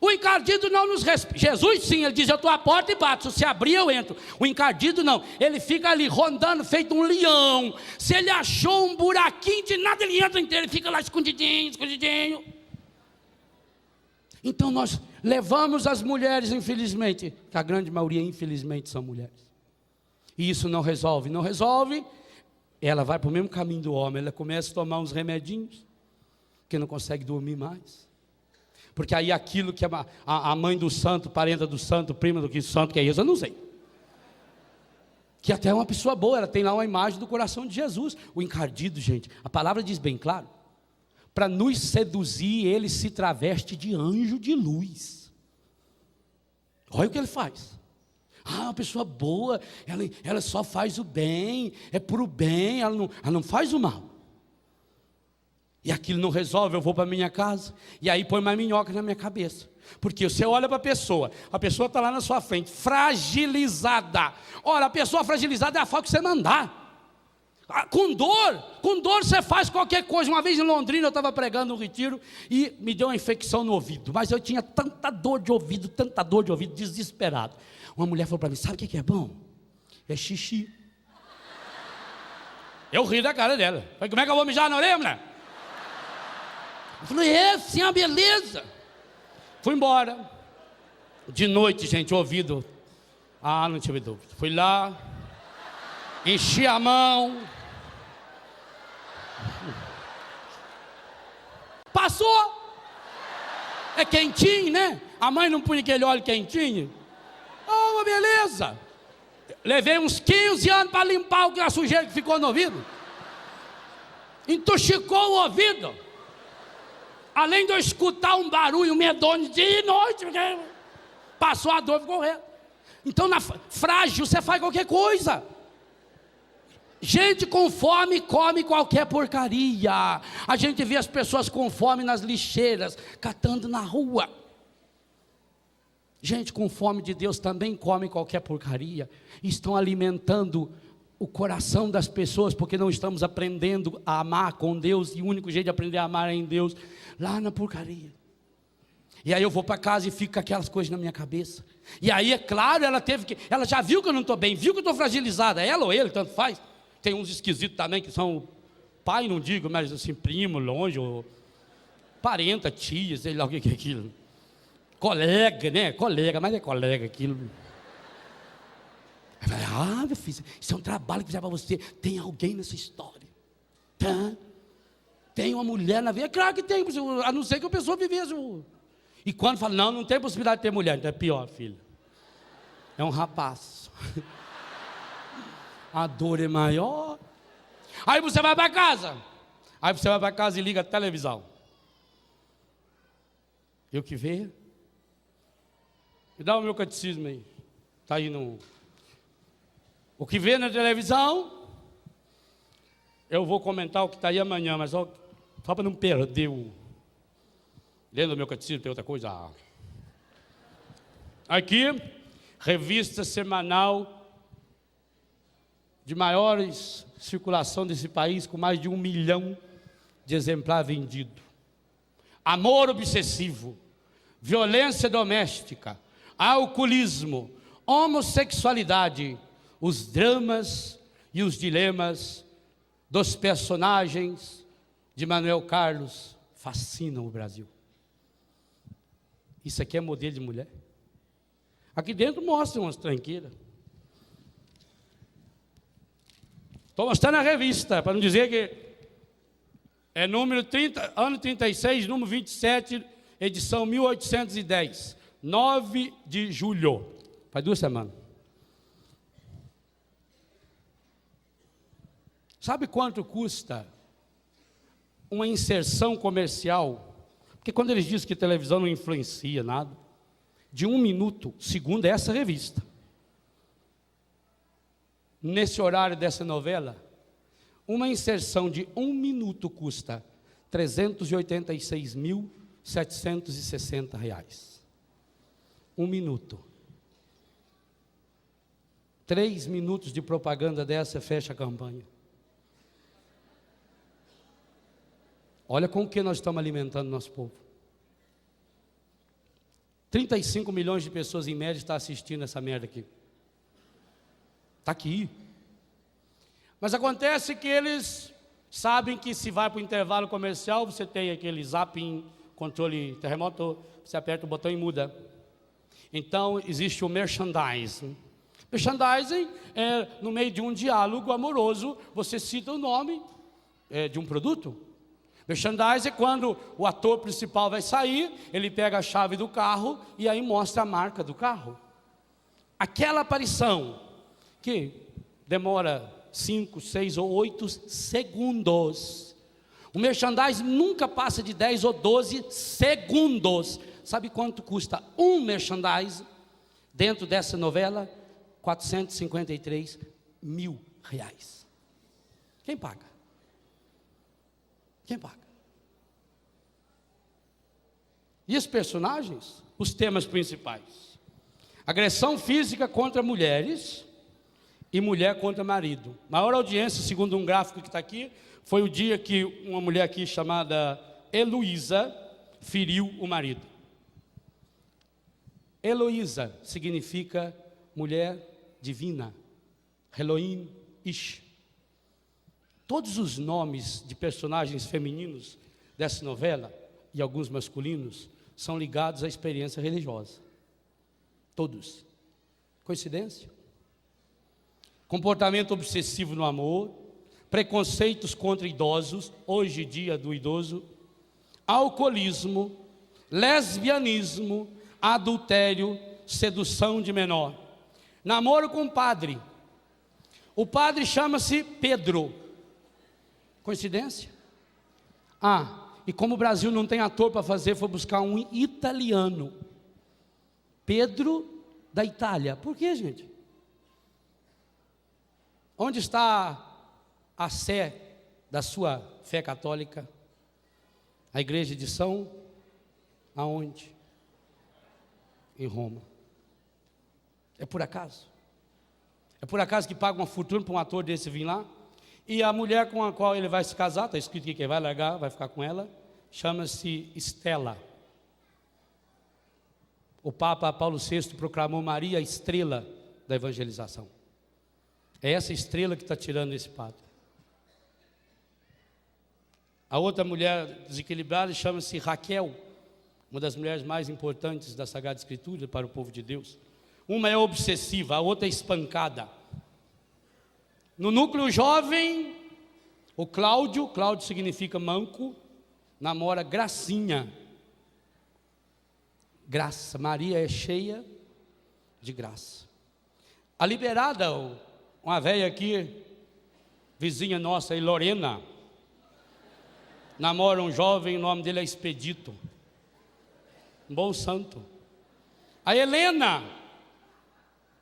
O encardido não nos respeita. Jesus sim, ele diz, eu estou à porta e bato, se abrir eu entro. O encardido não, ele fica ali rondando feito um leão. Se ele achou um buraquinho de nada, ele entra inteiro, ele fica lá escondidinho. Então nós levamos as mulheres, infelizmente, que a grande maioria infelizmente são mulheres. E isso não resolve, ela vai para o mesmo caminho do homem, ela começa a tomar uns remedinhos, que não consegue dormir mais. Porque aí aquilo que a mãe do santo, parenta do santo, prima do que santo que é isso, eu não sei. Que até é uma pessoa boa, ela tem lá uma imagem do coração de Jesus. O encardido, gente, a palavra diz bem claro, para nos seduzir, ele se traveste de anjo de luz. Olha o que ele faz. Uma pessoa boa, ela só faz o bem, é por o bem, ela não faz o mal. E aquilo não resolve, eu vou para a minha casa, e aí põe uma minhoca na minha cabeça. Porque você olha para a pessoa está lá na sua frente, fragilizada. Ora, a pessoa fragilizada é a forma que você mandar. Com dor você faz qualquer coisa. Uma vez em Londrina eu estava pregando um retiro, e me deu uma infecção no ouvido. Mas eu tinha tanta dor de ouvido, desesperado. Uma mulher falou para mim, sabe o que é bom? É xixi. Eu ri da cara dela. Falei, como é que eu vou mijar na orelha, mulher? Eu falei, sim, a beleza. Fui embora. De noite, gente, ouvido. Não tive dúvida. Fui lá, enchi a mão. Passou. É quentinho, né? A mãe não punha aquele óleo quentinho. Uma beleza. Levei uns 15 anos para limpar a sujeira que ficou no ouvido. Intoxicou o ouvido. Além de eu escutar um barulho medonho dia e noite, passou a dor, ficou reto. Então, na frágil, você faz qualquer coisa. Gente com fome come qualquer porcaria. A gente vê as pessoas com fome nas lixeiras, catando na rua. Gente com fome de Deus também come qualquer porcaria. Estão alimentando o coração das pessoas, porque não estamos aprendendo a amar com Deus, e o único jeito de aprender a amar é em Deus, lá na porcaria. E aí eu vou para casa e fico com aquelas coisas na minha cabeça. E aí, é claro, ela já viu que eu não estou bem, viu que eu estou fragilizada, ela ou ele, tanto faz. Tem uns esquisitos também que são pai, não digo, mas assim, primo, longe, ou parenta, tia, sei lá o que é aquilo. Colega, né? Colega, mas é colega aquilo. Eu falei, meu filho, isso é um trabalho que fizer para você. Tem alguém nessa história? Tem uma mulher na vida? É claro que tem, a não ser que a pessoa vivesse. E quando fala, não tem possibilidade de ter mulher, então é pior, filho. É um rapaz. A dor é maior. Aí você vai para casa. E liga a televisão. Eu que vejo. Me dá o meu catecismo aí. Está aí no... O que vê na televisão, eu vou comentar o que está aí amanhã, mas só para não perder o... Dentro do meu catecismo tem outra coisa. Aqui, revista semanal de maiores circulação desse país, com mais de 1 milhão de exemplares vendidos. Amor obsessivo, violência doméstica, alcoolismo, homossexualidade, os dramas e os dilemas dos personagens de Manuel Carlos fascinam o Brasil. Isso aqui é modelo de mulher. Aqui dentro mostra umas tranqueiras. Estou mostrando a revista, para não dizer que é número 30, ano 36, número 27, edição 1810, 9 de julho, faz 2 semanas. Sabe quanto custa uma inserção comercial? Porque quando eles dizem que televisão não influencia nada, de 1 minuto, segundo essa revista, nesse horário dessa novela, uma inserção de 1 minuto custa R$ 386.760. 1 minuto. 3 minutos de propaganda dessa fecha a campanha. Olha com o que nós estamos alimentando nosso povo. 35 milhões de pessoas em média estão assistindo essa merda aqui. Está aqui. Mas acontece que eles sabem que se vai para o intervalo comercial, você tem aquele zapping, controle terremoto, você aperta o botão e muda. Então, existe o merchandising. Merchandising é, no meio de um diálogo amoroso, você cita o nome de um produto. Merchandising é quando o ator principal vai sair, ele pega a chave do carro e aí mostra a marca do carro. Aquela aparição que demora 5, 6 ou 8 segundos. O merchandising nunca passa de 10 ou 12 segundos. Sabe quanto custa um merchandising dentro dessa novela? R$ 453 mil. Quem paga? Quem paga? E os personagens? Os temas principais: agressão física contra mulheres e mulher contra marido. Maior audiência, segundo um gráfico que está aqui, foi o dia que uma mulher aqui chamada Heloísa feriu o marido. Heloísa significa mulher divina. Elohim Ish. Todos os nomes de personagens femininos dessa novela, e alguns masculinos, são ligados à experiência religiosa. Todos. Coincidência? Comportamento obsessivo no amor, preconceitos contra idosos, hoje dia do idoso, alcoolismo, lesbianismo, adultério, sedução de menor, namoro com um padre. O padre chama-se Pedro. Coincidência? E como o Brasil não tem ator para fazer, foi buscar um italiano. Pedro da Itália. Por quê, gente? Onde está a sé da sua fé católica? A igreja de São... Aonde? Em Roma. É por acaso? É por acaso que paga uma fortuna para um ator desse vir lá? E a mulher com a qual ele vai se casar, está escrito que ele vai largar, vai ficar com ela, chama-se Estela. O Papa Paulo VI proclamou Maria a estrela da evangelização. É essa estrela que está tirando esse padre. A outra mulher desequilibrada chama-se Raquel, uma das mulheres mais importantes da Sagrada Escritura para o povo de Deus. Uma é obsessiva, a outra é espancada. No núcleo jovem, o Cláudio significa manco, namora Gracinha. Graça, Maria é cheia de graça. A liberada, uma velha aqui, vizinha nossa, Lorena, namora um jovem, o nome dele é Expedito, um bom santo. A Helena,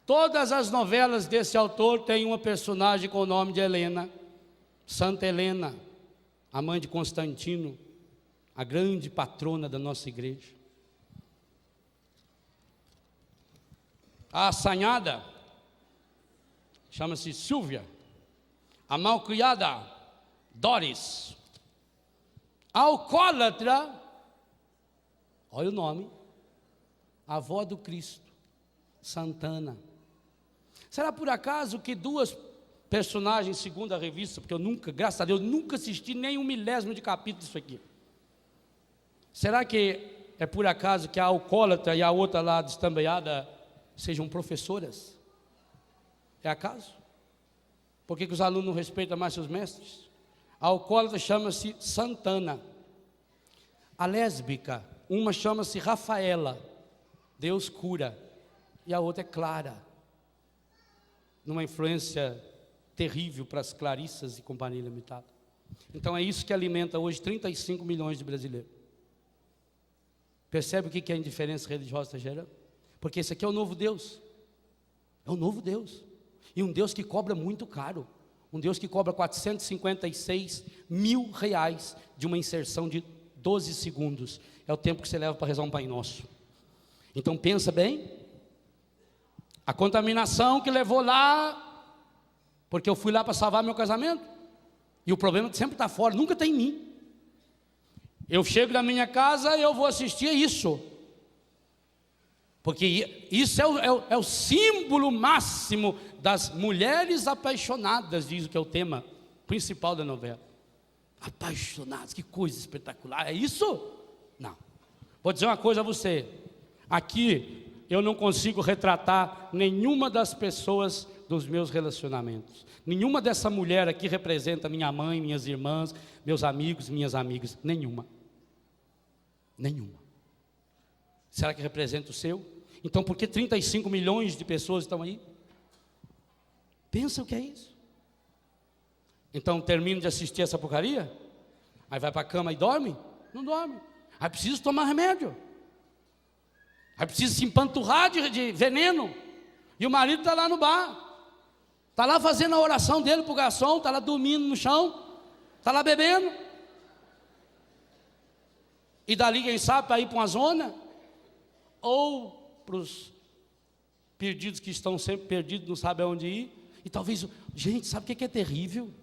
todas as novelas desse autor têm uma personagem com o nome de Helena, Santa Helena, a mãe de Constantino, a grande patrona da nossa igreja. A assanhada chama-se Silvia, a malcriada Doris, a alcoólatra, olha o nome, a avó do Cristo, Santana. Será por acaso que duas personagens, segundo a revista, porque eu nunca, graças a Deus, nunca assisti nem um milésimo de capítulo disso aqui. Será que é por acaso que a alcoólatra e a outra lá destambeiada sejam professoras? É acaso? Por que os alunos não respeitam mais seus mestres? A alcoólatra chama-se Santana. A lésbica, uma chama-se Rafaela, Deus cura, e a outra é Clara, numa influência terrível para as Clarissas e Companhia Limitada. Então é isso que alimenta hoje 35 milhões de brasileiros. Percebe o que a indiferença religiosa está gerando? Porque esse aqui é o novo Deus. É o novo Deus. E um Deus que cobra muito caro. Um Deus que cobra 456 mil reais de uma inserção de 12 segundos. É o tempo que você leva para rezar um Pai Nosso. Então pensa bem. A contaminação que levou lá, porque eu fui lá para salvar meu casamento. E o problema sempre está fora, nunca está em mim. Eu chego na minha casa e eu vou assistir a isso. Porque isso é o símbolo máximo das mulheres apaixonadas, diz o que é o tema principal da novela. Apaixonadas, que coisa espetacular, é isso? Não. Vou dizer uma coisa a você, aqui eu não consigo retratar nenhuma das pessoas dos meus relacionamentos. Nenhuma dessa mulher aqui representa minha mãe, minhas irmãs, meus amigos, minhas amigas, nenhuma. Nenhuma. Será que representa o seu? Então por que 35 milhões de pessoas estão aí? Pensa o que é isso. Então termino de assistir essa porcaria, aí vai para a cama e dorme? Não dorme. Aí precisa tomar remédio. Aí precisa se empanturrar de veneno. E o marido está lá no bar. Está lá fazendo a oração dele para o garçom, está lá dormindo no chão, está lá bebendo. E dali, quem sabe, para ir para uma zona, ou para os perdidos que estão sempre perdidos, não sabem aonde ir. E talvez, gente, sabe o que é terrível?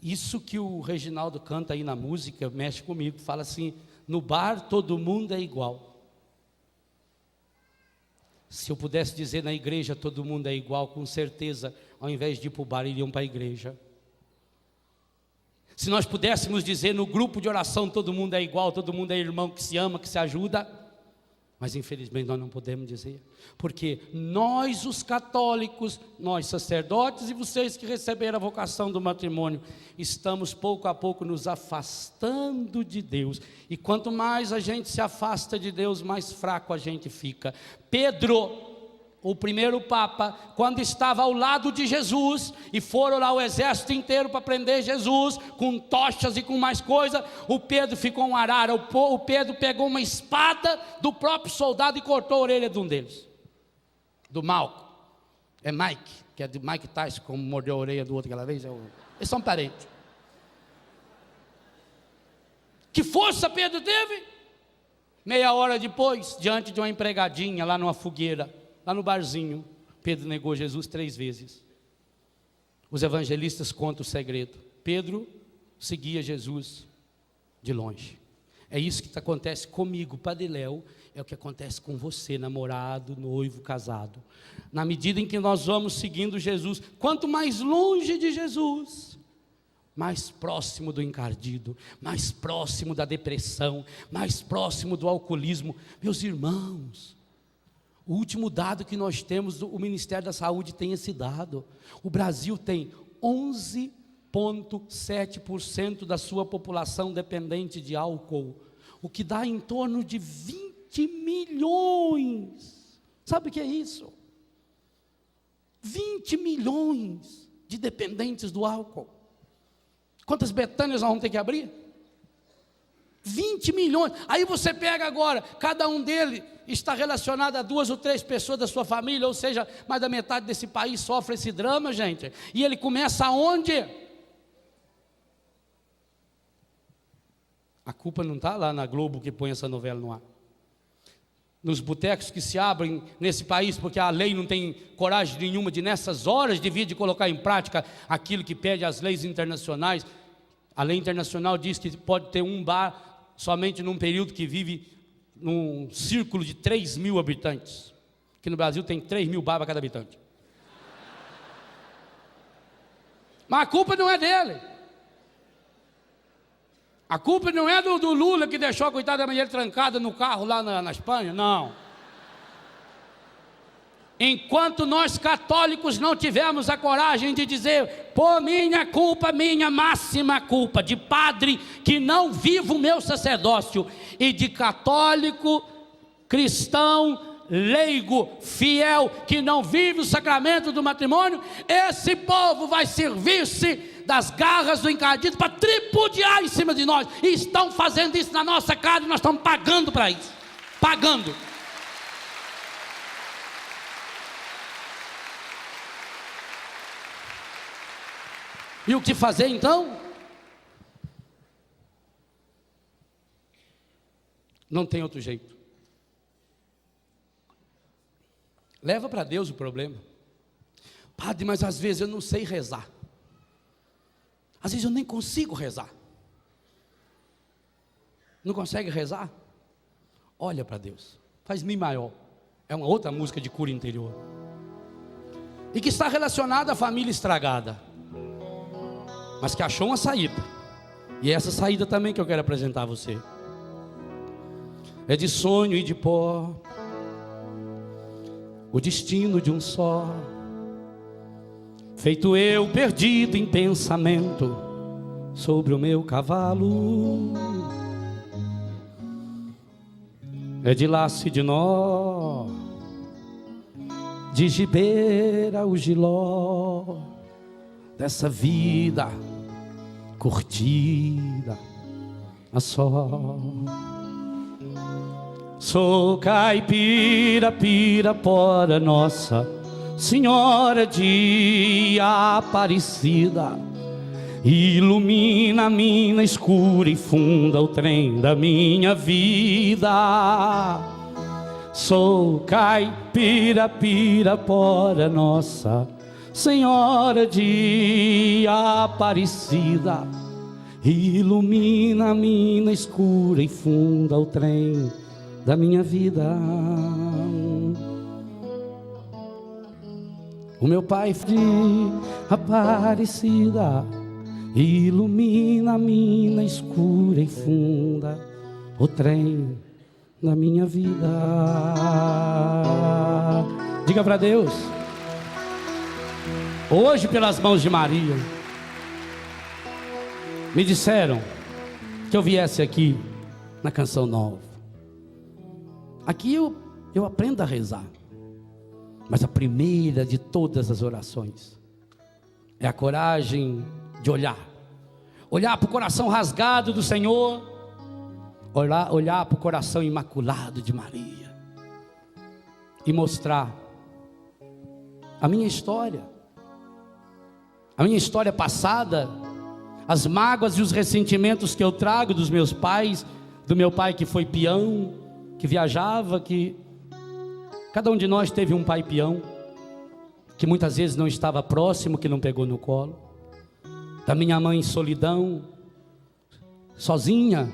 Isso que o Reginaldo canta aí na música, mexe comigo, fala assim, no bar todo mundo é igual. Se eu pudesse dizer na igreja todo mundo é igual, com certeza, ao invés de ir para o bar, iriam para a igreja. Se nós pudéssemos dizer no grupo de oração todo mundo é igual, todo mundo é irmão que se ama, que se ajuda, mas infelizmente nós não podemos dizer, porque nós os católicos, nós sacerdotes e vocês que receberam a vocação do matrimônio, estamos pouco a pouco nos afastando de Deus, e quanto mais a gente se afasta de Deus, mais fraco a gente fica. Pedro, o primeiro Papa, quando estava ao lado de Jesus, e foram lá o exército inteiro para prender Jesus, com tochas e com mais coisa, o Pedro ficou um arara, o Pedro pegou uma espada do próprio soldado e cortou a orelha de um deles, do Malco, é Mike, que é de Mike Tyson, como mordeu a orelha do outro aquela vez, eles são parentes. Que força Pedro teve? Meia hora depois, diante de uma empregadinha lá numa fogueira, lá no barzinho, Pedro negou Jesus 3 vezes. Os evangelistas contam o segredo. Pedro seguia Jesus de longe. É isso que acontece comigo, Padre Léo, é o que acontece com você, namorado, noivo, casado. Na medida em que nós vamos seguindo Jesus, quanto mais longe de Jesus, mais próximo do encardido, mais próximo da depressão, mais próximo do alcoolismo. Meus irmãos, o último dado que nós temos, o Ministério da Saúde tem esse dado. O Brasil tem 11,7% da sua população dependente de álcool, o que dá em torno de 20 milhões. Sabe o que é isso? 20 milhões de dependentes do álcool. Quantas Betânias nós vamos ter que abrir? 20 milhões. Aí você pega agora, cada um deles está relacionado a 2 ou 3 pessoas da sua família, ou seja, mais da metade desse país sofre esse drama, gente. E ele começa aonde? A culpa não está lá na Globo que põe essa novela no ar. Nos botecos que se abrem nesse país, porque a lei não tem coragem nenhuma de, nessas horas, de colocar em prática aquilo que pede as leis internacionais. A lei internacional diz que pode ter um bar somente num período que vive num círculo de 3 mil habitantes. Aqui no Brasil tem 3 mil bar para cada habitante. Mas a culpa não é dele. A culpa não é do Lula, que deixou a coitada da mulher trancada no carro lá na Espanha, não. Enquanto nós católicos não tivermos a coragem de dizer, por minha culpa, minha máxima culpa, de padre que não vive o meu sacerdócio, e de católico, cristão, leigo, fiel, que não vive o sacramento do matrimônio, esse povo vai servir-se das garras do encardido para tripudiar em cima de nós, e estão fazendo isso na nossa cara, e nós estamos pagando para isso, pagando. E o que fazer então? Não tem outro jeito. Leva para Deus o problema. Padre, mas às vezes eu não sei rezar. Às vezes eu nem consigo rezar. Não consegue rezar? Olha para Deus. Faz Mi maior. É uma outra música de cura interior. E que está relacionada à família estragada, mas que achou uma saída. E é essa saída também que eu quero apresentar a você. É de sonho e de pó, o destino de um só, feito eu perdido em pensamento sobre o meu cavalo. É de laço e de nó, de gibeira o giló, dessa vida curtida a só. Sou caipira, Pirapora, Nossa Senhora de Aparecida, ilumina a mina escura e funda o trem da minha vida. Sou caipira, Pirapora, Nossa Senhora de Aparecida, ilumina a mina escura e funda o trem da minha vida. O meu pai de Aparecida, ilumina a mina escura e funda o trem da minha vida. Diga para Deus. Hoje, pelas mãos de Maria, me disseram que eu viesse aqui na Canção Nova. Aqui eu aprendo a rezar. Mas a primeira de todas as orações é a coragem de olhar para o coração rasgado do Senhor, olhar para o coração imaculado de Maria e mostrar a minha história passada, as mágoas e os ressentimentos que eu trago dos meus pais, do meu pai que foi peão, que viajava, que cada um de nós teve um pai peão, que muitas vezes não estava próximo, que não pegou no colo, da minha mãe solidão, sozinha,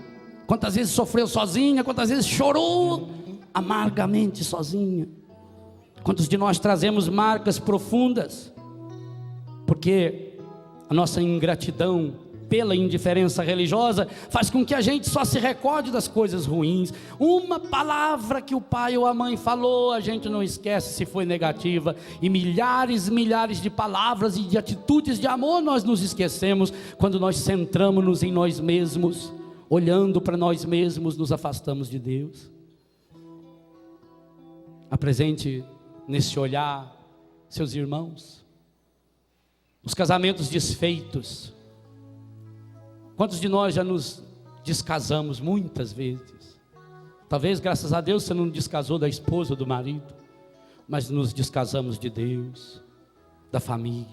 quantas vezes sofreu sozinha, quantas vezes chorou amargamente sozinha. Quantos de nós trazemos marcas profundas, porque a nossa ingratidão pela indiferença religiosa faz com que a gente só se recorde das coisas ruins. Uma palavra que o pai ou a mãe falou, a gente não esquece se foi negativa, e milhares de palavras e de atitudes de amor nós nos esquecemos quando nós centramos-nos em nós mesmos, olhando para nós mesmos, nos afastamos de Deus. Apresente nesse olhar seus irmãos, os casamentos desfeitos. Quantos de nós já nos descasamos muitas vezes? Talvez, graças a Deus, você não descasou da esposa ou do marido, mas nos descasamos de Deus, da família,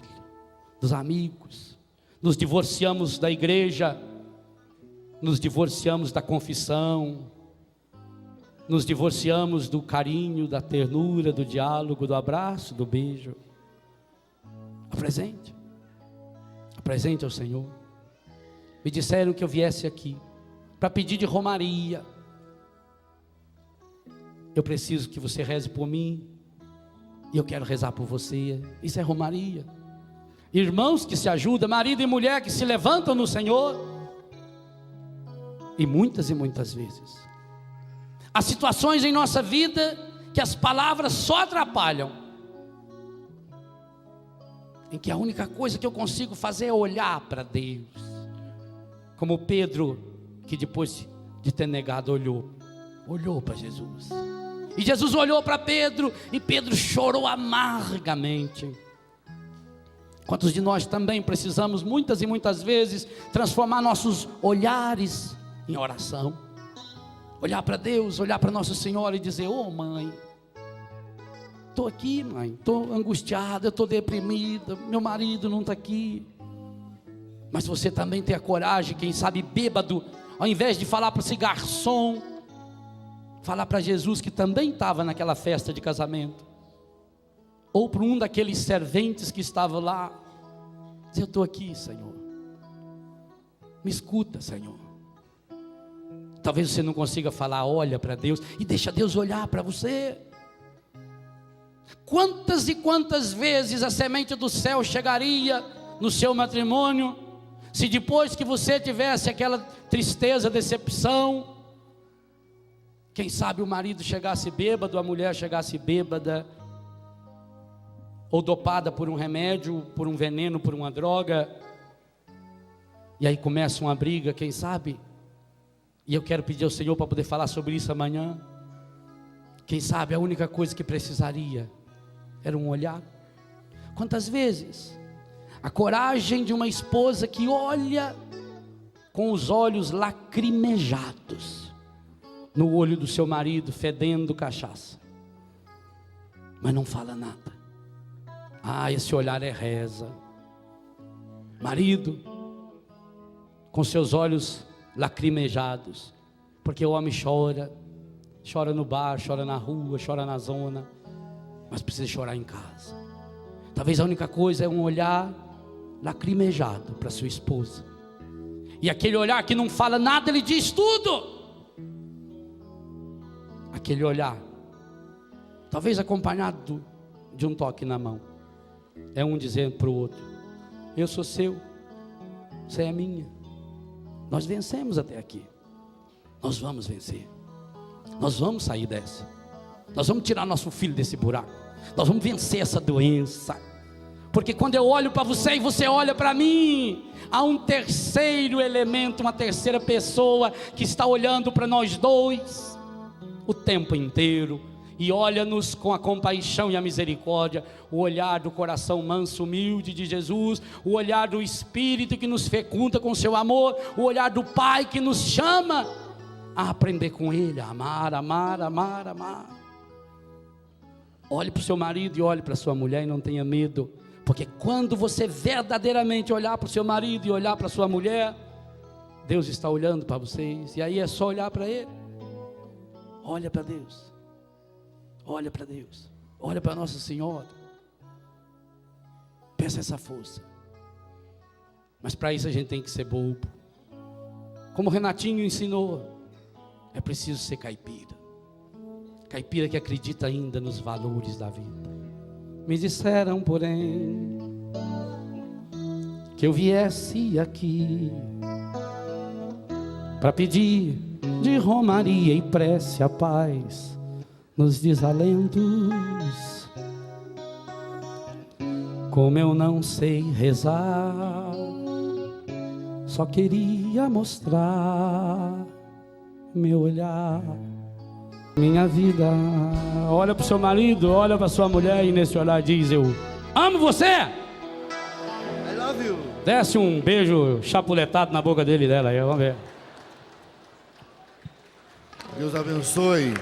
dos amigos, nos divorciamos da igreja, nos divorciamos da confissão, nos divorciamos do carinho, da ternura, do diálogo, do abraço, do beijo. Apresente ao Senhor. Me disseram que eu viesse aqui para pedir de romaria. Eu preciso que você reze por mim, e eu quero rezar por você. Isso é romaria. Irmãos que se ajudam, marido e mulher que se levantam no Senhor. E muitas vezes há situações em nossa vida que as palavras só atrapalham, em que a única coisa que eu consigo fazer é olhar para Deus, como Pedro, que depois de ter negado olhou para Jesus, e Jesus olhou para Pedro, e Pedro chorou amargamente. Quantos de nós também precisamos muitas vezes transformar nossos olhares em oração, olhar para Deus, olhar para Nossa Senhora e dizer: ô mãe, estou aqui, mãe, estou angustiada, eu estou deprimida, meu marido não está aqui. Mas você também tem a coragem, quem sabe bêbado, ao invés de falar para esse garçom, falar para Jesus, que também estava naquela festa de casamento, ou para um daqueles serventes que estavam lá, dizer: eu estou aqui, Senhor, me escuta, Senhor. Talvez você não consiga falar, olha para Deus e deixa Deus olhar para você. Quantas e quantas vezes a semente do céu chegaria no seu matrimônio, se depois que você tivesse aquela tristeza, decepção, quem sabe o marido chegasse bêbado, a mulher chegasse bêbada, ou dopada por um remédio, por um veneno, por uma droga, e aí começa uma briga, quem sabe? E eu quero pedir ao Senhor para poder falar sobre isso amanhã. Quem sabe a única coisa que precisaria era um olhar. Quantas vezes a coragem de uma esposa que olha com os olhos lacrimejados no olho do seu marido, fedendo cachaça, mas não fala nada. Esse olhar é reza. Marido, com seus olhos lacrimejados, porque o homem chora no bar, chora na rua, chora na zona, mas precisa chorar em casa. Talvez a única coisa é um olhar lacrimejado para sua esposa, e aquele olhar que não fala nada, ele diz tudo. Aquele olhar, talvez acompanhado de um toque na mão, é um dizendo para o outro: eu sou seu, você é minha. Nós vencemos até aqui, nós vamos vencer, nós vamos sair dessa, nós vamos tirar nosso filho desse buraco, nós vamos vencer essa doença, porque quando eu olho para você e você olha para mim, há um terceiro elemento, uma terceira pessoa que está olhando para nós dois o tempo inteiro, e olha-nos com a compaixão e a misericórdia, o olhar do coração manso, humilde de Jesus, o olhar do Espírito que nos fecunda com seu amor, o olhar do Pai que nos chama a aprender com Ele, a amar, amar, amar, amar. Olhe para o seu marido e olhe para a sua mulher e não tenha medo, porque quando você verdadeiramente olhar para o seu marido e olhar para a sua mulher, Deus está olhando para vocês, e aí é só olhar para Ele. Olha para Deus, olha para Deus, olha para Nossa Senhora, peça essa força, mas para isso a gente tem que ser bobo, como o Renatinho ensinou, é preciso ser caipira, caipira que acredita ainda nos valores da vida. Me disseram, porém, que eu viesse aqui para pedir de romaria e prece a paz nos desalentos. Como eu não sei rezar, só queria mostrar meu olhar, minha vida. Olha para o seu marido, olha para sua mulher e nesse olhar diz: eu amo você. I love you. Desce um beijo chapuletado na boca dele e dela aí, vamos ver. Deus abençoe.